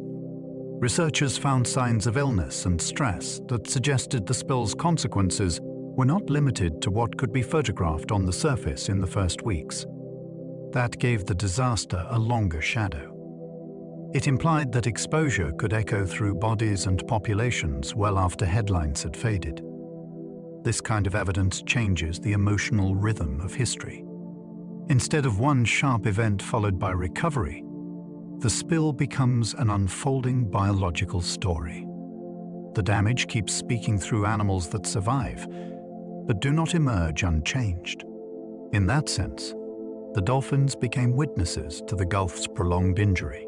Researchers found signs of illness and stress that suggested the spill's consequences were not limited to what could be photographed on the surface in the first weeks. That gave the disaster a longer shadow. It implied that exposure could echo through bodies and populations well after headlines had faded. This kind of evidence changes the emotional rhythm of history. Instead of one sharp event followed by recovery, the spill becomes an unfolding biological story. The damage keeps speaking through animals that survive, but do not emerge unchanged. In that sense, the dolphins became witnesses to the Gulf's prolonged injury.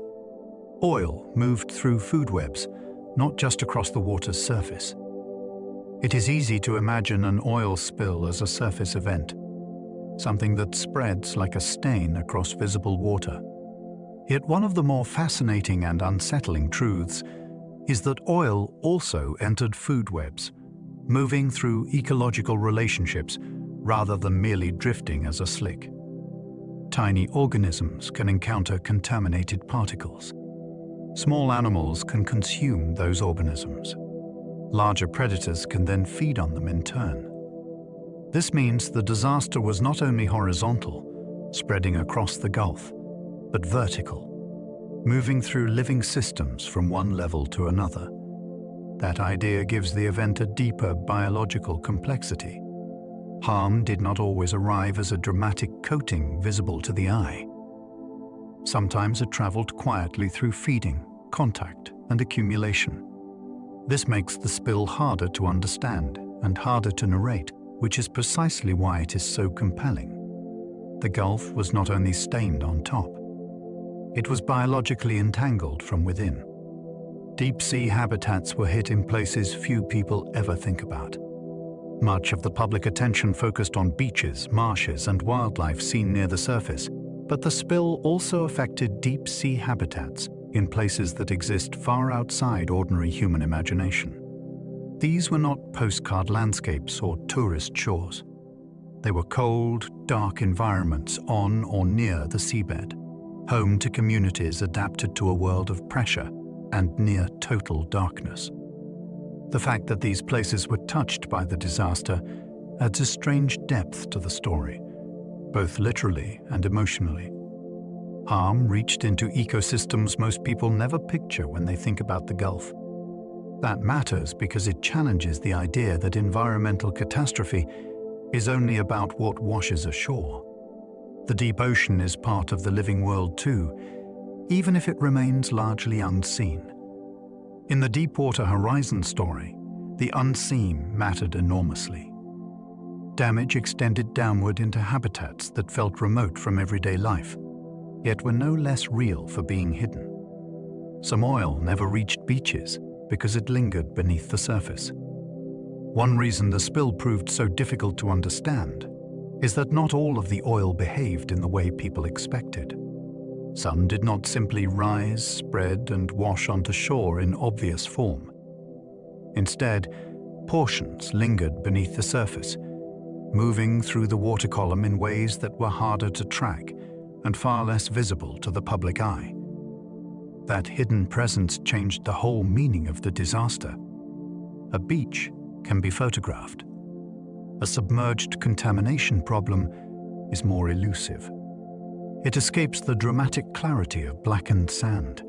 Oil moved through food webs, not just across the water's surface. It is easy to imagine an oil spill as a surface event, something that spreads like a stain across visible water. Yet one of the more fascinating and unsettling truths is that oil also entered food webs, moving through ecological relationships rather than merely drifting as a slick. Tiny organisms can encounter contaminated particles. Small animals can consume those organisms. Larger predators can then feed on them in turn. This means the disaster was not only horizontal, spreading across the Gulf, but vertical, moving through living systems from one level to another. That idea gives the event a deeper biological complexity. Harm did not always arrive as a dramatic coating visible to the eye. Sometimes it traveled quietly through feeding, contact, and accumulation. This makes the spill harder to understand and harder to narrate, which is precisely why it is so compelling. The Gulf was not only stained on top, it was biologically entangled from within. Deep-sea habitats were hit in places few people ever think about. Much of the public attention focused on beaches, marshes, and wildlife seen near the surface, but the spill also affected deep-sea habitats in places that exist far outside ordinary human imagination. These were not postcard landscapes or tourist shores. They were cold, dark environments on or near the seabed, home to communities adapted to a world of pressure and near total darkness. The fact that these places were touched by the disaster adds a strange depth to the story, both literally and emotionally. Harm reached into ecosystems most people never picture when they think about the Gulf. That matters because it challenges the idea that environmental catastrophe is only about what washes ashore. The deep ocean is part of the living world too, even if it remains largely unseen. In the Deepwater Horizon story, the unseen mattered enormously. Damage extended downward into habitats that felt remote from everyday life, yet were no less real for being hidden. Some oil never reached beaches because it lingered beneath the surface. One reason the spill proved so difficult to understand is that not all of the oil behaved in the way people expected. Some did not simply rise, spread, and wash onto shore in obvious form. Instead, portions lingered beneath the surface, moving through the water column in ways that were harder to track and far less visible to the public eye. That hidden presence changed the whole meaning of the disaster. A beach can be photographed. A submerged contamination problem is more elusive. It escapes the dramatic clarity of blackened sand,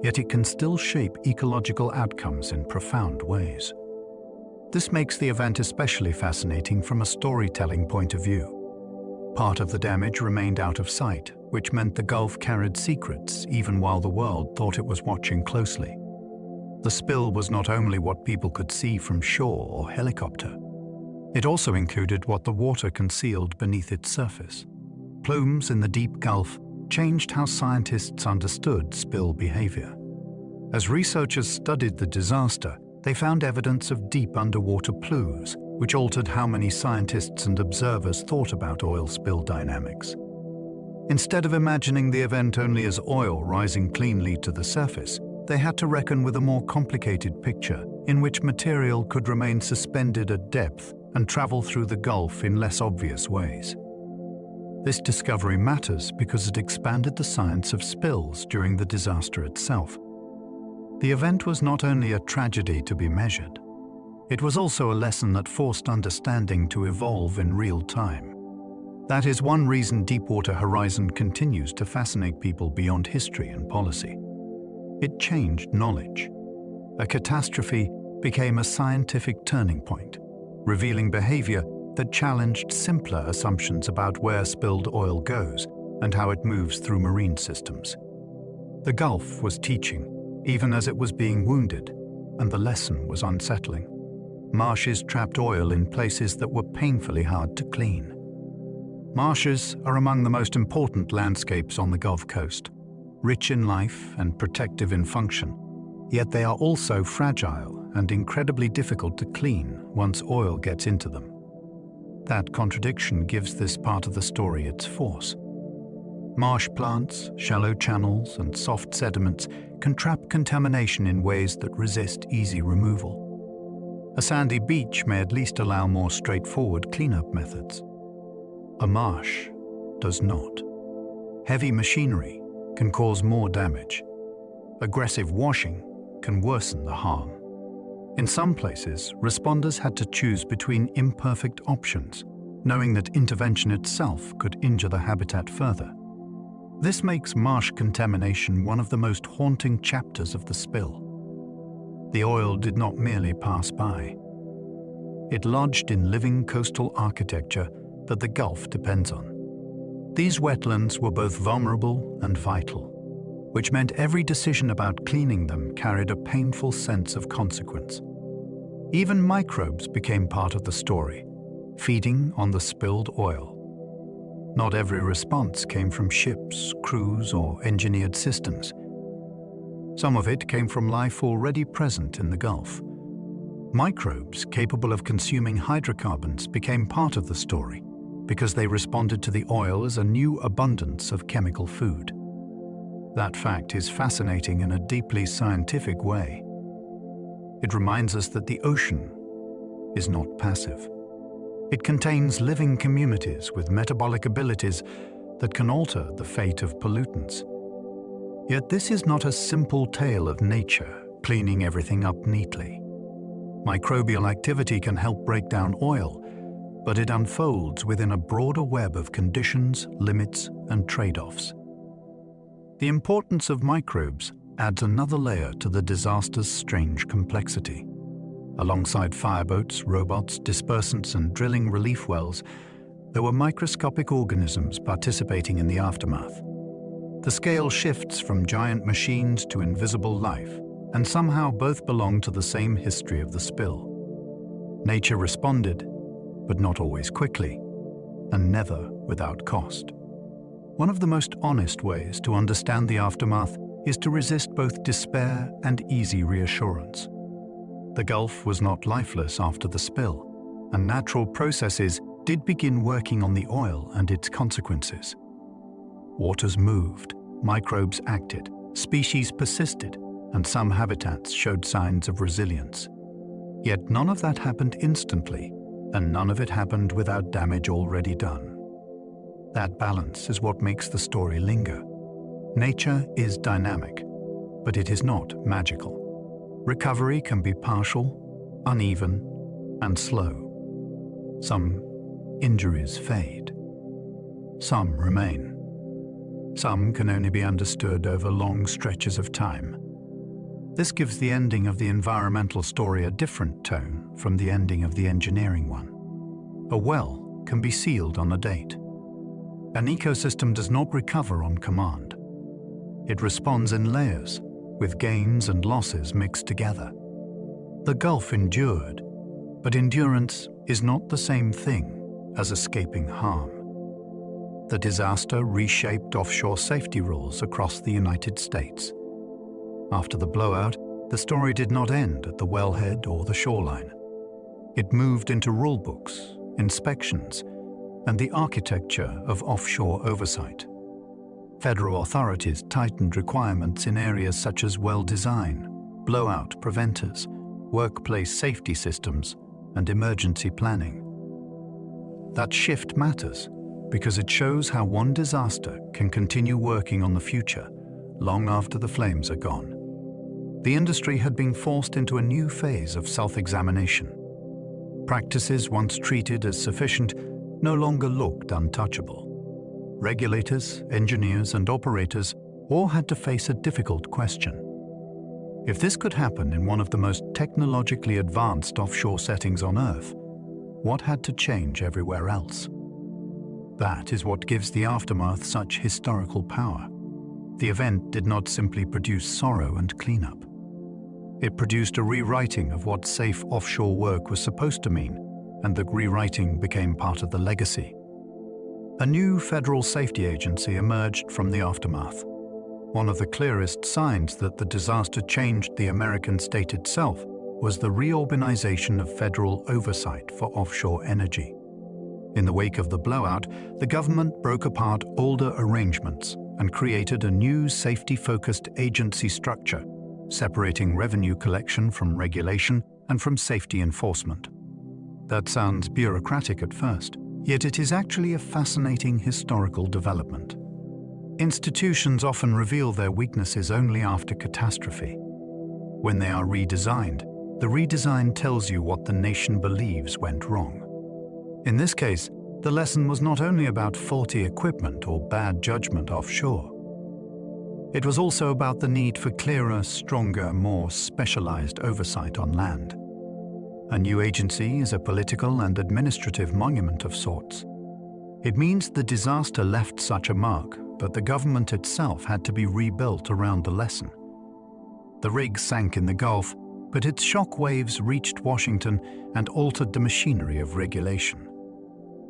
yet it can still shape ecological outcomes in profound ways. This makes the event especially fascinating from a storytelling point of view. Part of the damage remained out of sight, which meant the Gulf carried secrets even while the world thought it was watching closely. The spill was not only what people could see from shore or helicopter. It also included what the water concealed beneath its surface. Plumes in the deep Gulf changed how scientists understood spill behavior. As researchers studied the disaster, they found evidence of deep underwater plumes, which altered how many scientists and observers thought about oil spill dynamics. Instead of imagining the event only as oil rising cleanly to the surface, they had to reckon with a more complicated picture in which material could remain suspended at depth and travel through the Gulf in less obvious ways. This discovery matters because it expanded the science of spills during the disaster itself. The event was not only a tragedy to be measured, it was also a lesson that forced understanding to evolve in real time. That is one reason Deepwater Horizon continues to fascinate people beyond history and policy. It changed knowledge. A catastrophe became a scientific turning point, revealing behavior that challenged simpler assumptions about where spilled oil goes and how it moves through marine systems. The Gulf was teaching, even as it was being wounded, and the lesson was unsettling. Marshes trapped oil in places that were painfully hard to clean. Marshes are among the most important landscapes on the Gulf Coast, rich in life and protective in function, yet they are also fragile and incredibly difficult to clean once oil gets into them. That contradiction gives this part of the story its force. Marsh plants, shallow channels, and soft sediments can trap contamination in ways that resist easy removal. A sandy beach may at least allow more straightforward cleanup methods. A marsh does not. Heavy machinery can cause more damage. Aggressive washing can worsen the harm. In some places, responders had to choose between imperfect options, knowing that intervention itself could injure the habitat further. This makes marsh contamination one of the most haunting chapters of the spill. The oil did not merely pass by. It lodged in living coastal architecture that the Gulf depends on. These wetlands were both vulnerable and vital, which meant every decision about cleaning them carried a painful sense of consequence. Even microbes became part of the story, feeding on the spilled oil. Not every response came from ships, crews, or engineered systems. Some of it came from life already present in the Gulf. Microbes capable of consuming hydrocarbons became part of the story because they responded to the oil as a new abundance of chemical food. That fact is fascinating in a deeply scientific way. It reminds us that the ocean is not passive. It contains living communities with metabolic abilities that can alter the fate of pollutants. Yet this is not a simple tale of nature cleaning everything up neatly. Microbial activity can help break down oil, but it unfolds within a broader web of conditions, limits, and trade-offs. The importance of microbes adds another layer to the disaster's strange complexity. Alongside fireboats, robots, dispersants, and drilling relief wells, there were microscopic organisms participating in the aftermath. The scale shifts from giant machines to invisible life, and somehow both belong to the same history of the spill. Nature responded, but not always quickly, and never without cost. One of the most honest ways to understand the aftermath is to resist both despair and easy reassurance. The Gulf was not lifeless after the spill, and natural processes did begin working on the oil and its consequences. Waters moved, microbes acted, species persisted, and some habitats showed signs of resilience. Yet none of that happened instantly, and none of it happened without damage already done. That balance is what makes the story linger. Nature is dynamic, but it is not magical. Recovery can be partial, uneven, and slow. Some injuries fade. Some remain. Some can only be understood over long stretches of time. This gives the ending of the environmental story a different tone from the ending of the engineering one. A well can be sealed on a date. An ecosystem does not recover on command. It responds in layers, with gains and losses mixed together. The Gulf endured, but endurance is not the same thing as escaping harm. The disaster reshaped offshore safety rules across the United States. After the blowout, the story did not end at the wellhead or the shoreline. It moved into rulebooks, inspections, and the architecture of offshore oversight. Federal authorities tightened requirements in areas such as well design, blowout preventers, workplace safety systems, and emergency planning. That shift matters because it shows how one disaster can continue working on the future long after the flames are gone. The industry had been forced into a new phase of self-examination. Practices once treated as sufficient no longer looked untouchable. Regulators, engineers, and operators all had to face a difficult question. If this could happen in one of the most technologically advanced offshore settings on Earth, what had to change everywhere else? That is what gives the aftermath such historical power. The event did not simply produce sorrow and cleanup. It produced a rewriting of what safe offshore work was supposed to mean, and the rewriting became part of the legacy. A new federal safety agency emerged from the aftermath. One of the clearest signs that the disaster changed the American state itself was the reorganization of federal oversight for offshore energy. In the wake of the blowout, the government broke apart older arrangements and created a new safety-focused agency structure, separating revenue collection from regulation and from safety enforcement. That sounds bureaucratic at first, yet it is actually a fascinating historical development. Institutions often reveal their weaknesses only after catastrophe. When they are redesigned, the redesign tells you what the nation believes went wrong. In this case, the lesson was not only about faulty equipment or bad judgment offshore. It was also about the need for clearer, stronger, more specialized oversight on land. A new agency is a political and administrative monument of sorts. It means the disaster left such a mark that the government itself had to be rebuilt around the lesson. The rig sank in the Gulf, but its shock waves reached Washington and altered the machinery of regulation.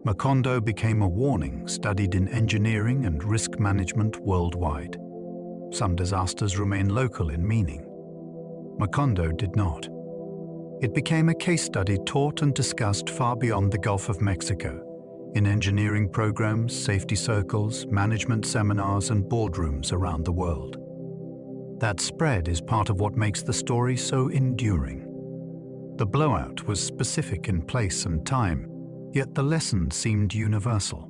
Macondo became a warning studied in engineering and risk management worldwide. Some disasters remain local in meaning. Macondo did not. It became a case study taught and discussed far beyond the Gulf of Mexico, in engineering programs, safety circles, management seminars, and boardrooms around the world. That spread is part of what makes the story so enduring. The blowout was specific in place and time, yet the lesson seemed universal.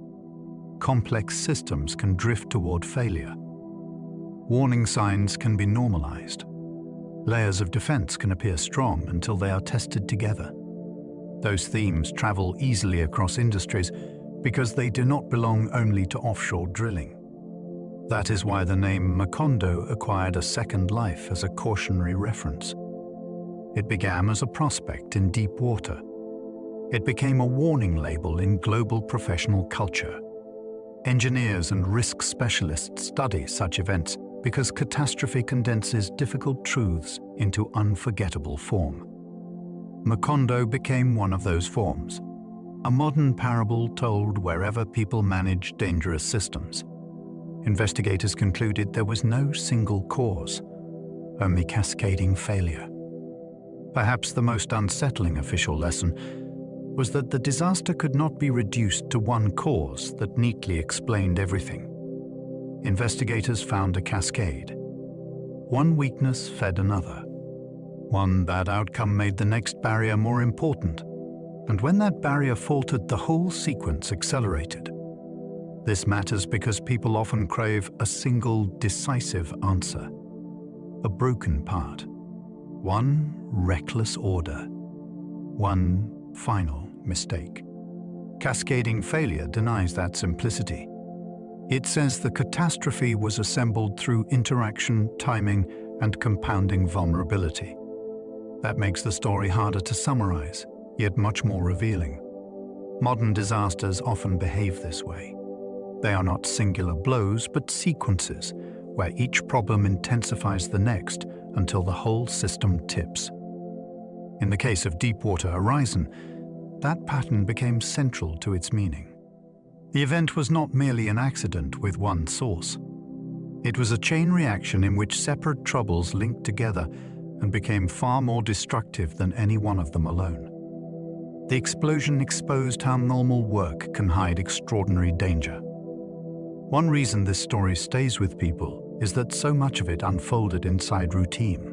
Complex systems can drift toward failure. Warning signs can be normalized. Layers of defense can appear strong until they are tested together. Those themes travel easily across industries because they do not belong only to offshore drilling. That is why the name Macondo acquired a second life as a cautionary reference. It began as a prospect in deep water. It became a warning label in global professional culture. Engineers and risk specialists study such events because catastrophe condenses difficult truths into unforgettable form. Macondo became one of those forms, a modern parable told wherever people manage dangerous systems. Investigators concluded there was no single cause, only cascading failure. Perhaps the most unsettling official lesson was that the disaster could not be reduced to one cause that neatly explained everything. Investigators found a cascade. One weakness fed another. One bad outcome made the next barrier more important, and when that barrier faltered, the whole sequence accelerated. This matters because people often crave a single, decisive answer. A broken part. One reckless order. One final mistake. Cascading failure denies that simplicity. It says the catastrophe was assembled through interaction, timing, and compounding vulnerability. That makes the story harder to summarize, yet much more revealing. Modern disasters often behave this way. They are not singular blows, but sequences, where each problem intensifies the next until the whole system tips. In the case of Deepwater Horizon, that pattern became central to its meaning. The event was not merely an accident with one source. It was a chain reaction in which separate troubles linked together and became far more destructive than any one of them alone. The explosion exposed how normal work can hide extraordinary danger. One reason this story stays with people is that so much of it unfolded inside routine.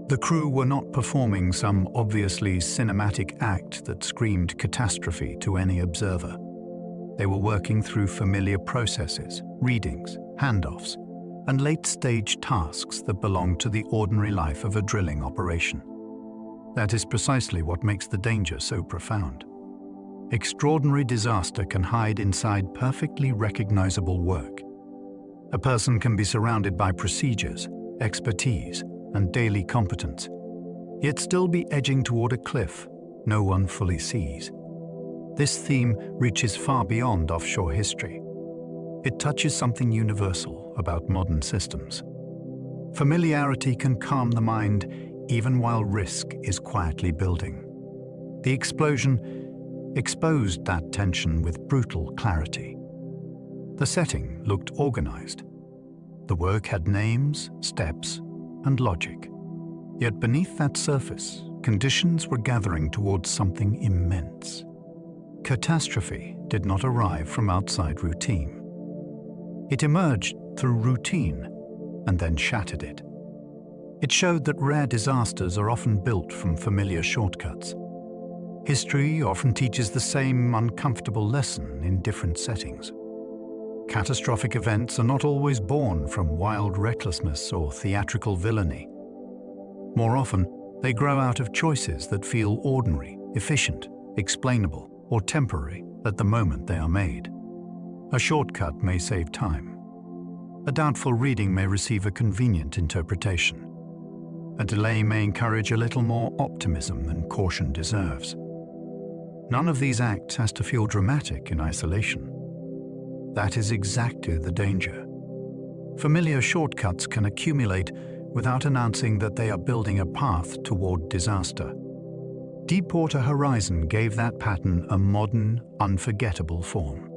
The crew were not performing some obviously cinematic act that screamed catastrophe to any observer. They were working through familiar processes, readings, handoffs, and late-stage tasks that belong to the ordinary life of a drilling operation. That is precisely what makes the danger so profound. Extraordinary disaster can hide inside perfectly recognizable work. A person can be surrounded by procedures, expertise, and daily competence, yet still be edging toward a cliff no one fully sees. This theme reaches far beyond offshore history. It touches something universal about modern systems. Familiarity can calm the mind even while risk is quietly building. The explosion exposed that tension with brutal clarity. The setting looked organized. The work had names, steps, and logic. Yet beneath that surface, conditions were gathering towards something immense. Catastrophe did not arrive from outside routine. It emerged through routine and then shattered it. It showed that rare disasters are often built from familiar shortcuts. History often teaches the same uncomfortable lesson in different settings. Catastrophic events are not always born from wild recklessness or theatrical villainy. More often, they grow out of choices that feel ordinary, efficient, explainable, or temporary at the moment they are made. A shortcut may save time. A doubtful reading may receive a convenient interpretation. A delay may encourage a little more optimism than caution deserves. None of these acts has to feel dramatic in isolation. That is exactly the danger. Familiar shortcuts can accumulate without announcing that they are building a path toward disaster. Deepwater Horizon gave that pattern a modern, unforgettable form.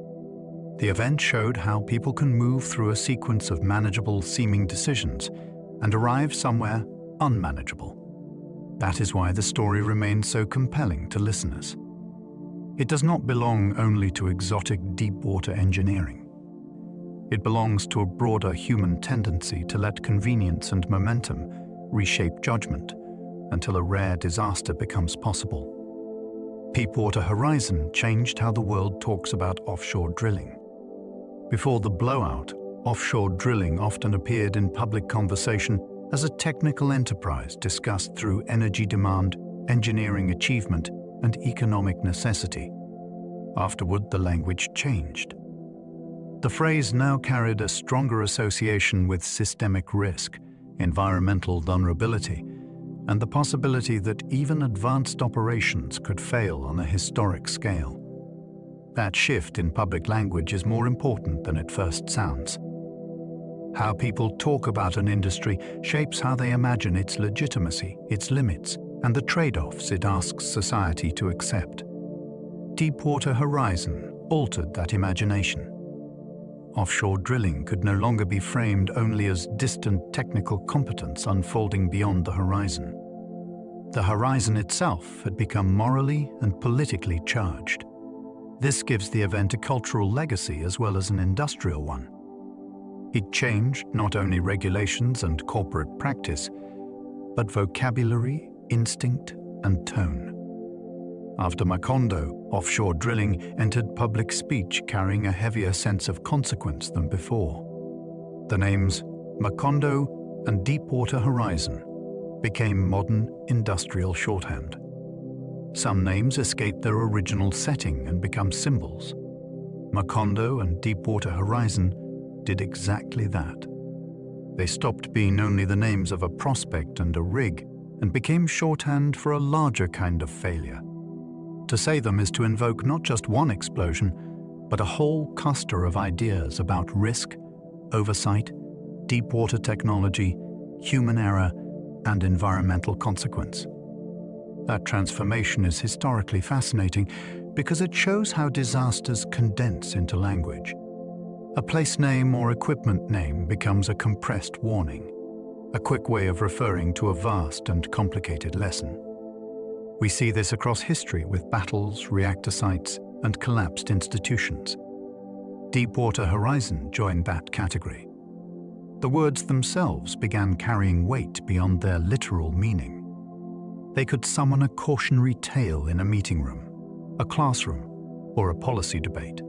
The event showed how people can move through a sequence of manageable seeming decisions and arrive somewhere unmanageable. That is why the story remains so compelling to listeners. It does not belong only to exotic deep-water engineering. It belongs to a broader human tendency to let convenience and momentum reshape judgment until a rare disaster becomes possible. Deepwater Horizon changed how the world talks about offshore drilling. Before the blowout, offshore drilling often appeared in public conversation as a technical enterprise discussed through energy demand, engineering achievement, and economic necessity. Afterward, the language changed. The phrase now carried a stronger association with systemic risk, environmental vulnerability, and the possibility that even advanced operations could fail on a historic scale. That shift in public language is more important than it first sounds. How people talk about an industry shapes how they imagine its legitimacy, its limits, and the trade-offs it asks society to accept. Deepwater Horizon altered that imagination. Offshore drilling could no longer be framed only as distant technical competence unfolding beyond the horizon. The horizon itself had become morally and politically charged. This gives the event a cultural legacy as well as an industrial one. It changed not only regulations and corporate practice, but vocabulary, instinct, and tone. After Macondo, offshore drilling entered public speech carrying a heavier sense of consequence than before. The names Macondo and Deepwater Horizon became modern industrial shorthand. Some names escape their original setting and become symbols. Macondo and Deepwater Horizon did exactly that. They stopped being only the names of a prospect and a rig and became shorthand for a larger kind of failure. To say them is to invoke not just one explosion, but a whole cluster of ideas about risk, oversight, deep water technology, human error, and environmental consequence. That transformation is historically fascinating because it shows how disasters condense into language. A place name or equipment name becomes a compressed warning, a quick way of referring to a vast and complicated lesson. We see this across history with battles, reactor sites, and collapsed institutions. Deepwater Horizon joined that category. The words themselves began carrying weight beyond their literal meaning. They could summon a cautionary tale in a meeting room, a classroom, or a policy debate.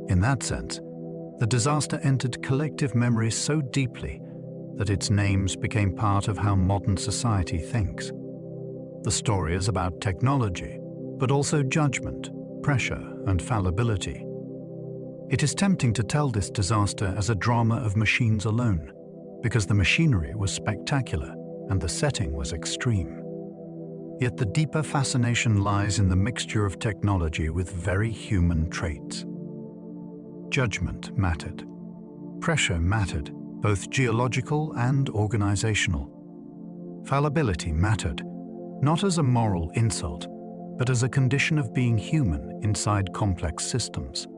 In that sense, the disaster entered collective memory so deeply that its names became part of how modern society thinks. The story is about technology, but also judgment, pressure, and fallibility. It is tempting to tell this disaster as a drama of machines alone, because the machinery was spectacular and the setting was extreme. Yet the deeper fascination lies in the mixture of technology with very human traits. Judgment mattered. Pressure mattered, both geological and organizational. Fallibility mattered, not as a moral insult, but as a condition of being human inside complex systems.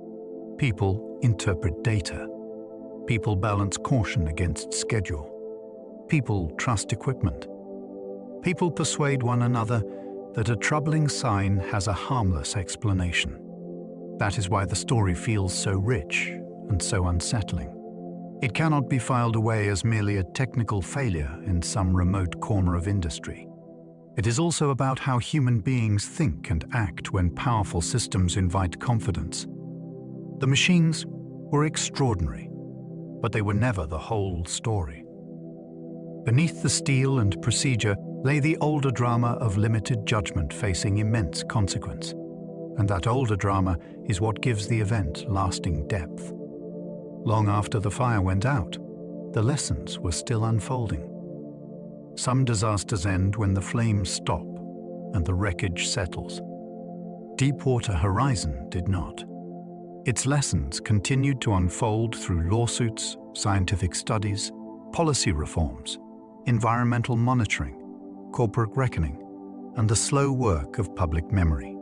People interpret data. People balance caution against schedule. People trust equipment. People persuade one another that a troubling sign has a harmless explanation. That is why the story feels so rich and so unsettling. It cannot be filed away as merely a technical failure in some remote corner of industry. It is also about how human beings think and act when powerful systems invite confidence. The machines were extraordinary, but they were never the whole story. Beneath the steel and procedure lay the older drama of limited judgment facing immense consequence. And that older drama is what gives the event lasting depth. Long after the fire went out, the lessons were still unfolding. Some disasters end when the flames stop and the wreckage settles. Deepwater Horizon did not. Its lessons continued to unfold through lawsuits, scientific studies, policy reforms, environmental monitoring, corporate reckoning, and the slow work of public memory.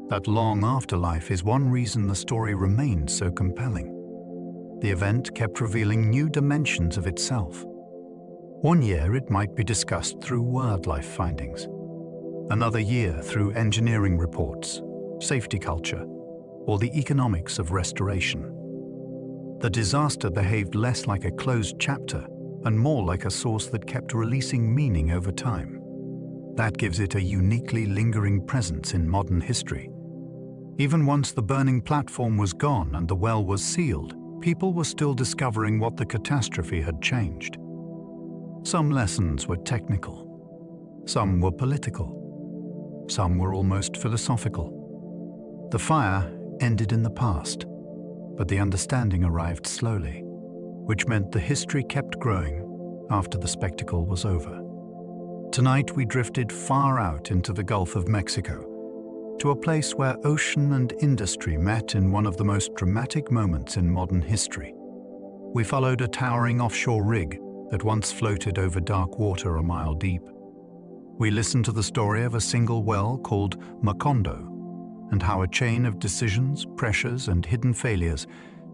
That long afterlife is one reason the story remained so compelling. The event kept revealing new dimensions of itself. One year it might be discussed through wildlife findings. Another year through engineering reports, safety culture, or the economics of restoration. The disaster behaved less like a closed chapter and more like a source that kept releasing meaning over time. That gives it a uniquely lingering presence in modern history. Even once the burning platform was gone and the well was sealed, people were still discovering what the catastrophe had changed. Some lessons were technical. Some were political. Some were almost philosophical. The fire ended in the past, but the understanding arrived slowly, which meant the history kept growing after the spectacle was over. Tonight we drifted far out into the Gulf of Mexico, to a place where ocean and industry met in one of the most dramatic moments in modern history. We followed a towering offshore rig that once floated over dark water a mile deep. We listened to the story of a single well called Macondo, and how a chain of decisions, pressures, and hidden failures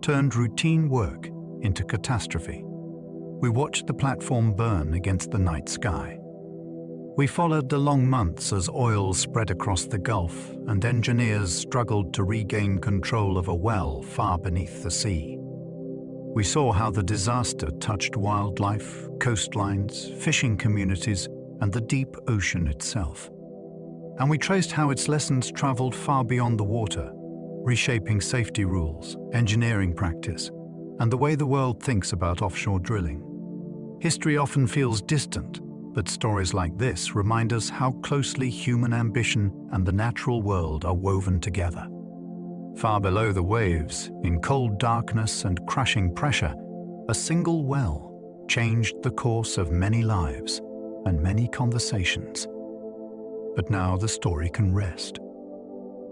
turned routine work into catastrophe. We watched the platform burn against the night sky. We followed the long months as oil spread across the Gulf and engineers struggled to regain control of a well far beneath the sea. We saw how the disaster touched wildlife, coastlines, fishing communities, and the deep ocean itself. And we traced how its lessons traveled far beyond the water, reshaping safety rules, engineering practice, and the way the world thinks about offshore drilling. History often feels distant, but stories like this remind us how closely human ambition and the natural world are woven together. Far below the waves, in cold darkness and crushing pressure, a single well changed the course of many lives and many conversations. But now the story can rest.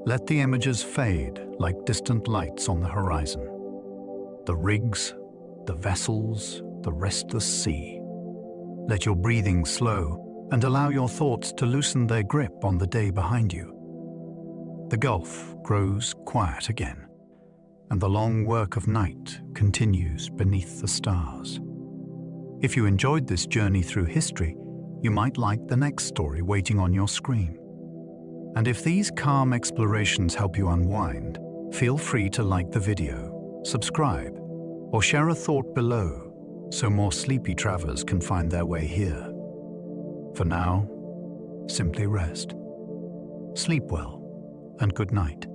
Let the images fade like distant lights on the horizon. The rigs, the vessels, the restless sea. Let your breathing slow and allow your thoughts to loosen their grip on the day behind you. The Gulf grows quiet again, and the long work of night continues beneath the stars. If you enjoyed this journey through history, you might like the next story waiting on your screen. And if these calm explorations help you unwind, feel free to like the video, subscribe, or share a thought below so more sleepy travelers can find their way here. For now, simply rest. Sleep well, and good night.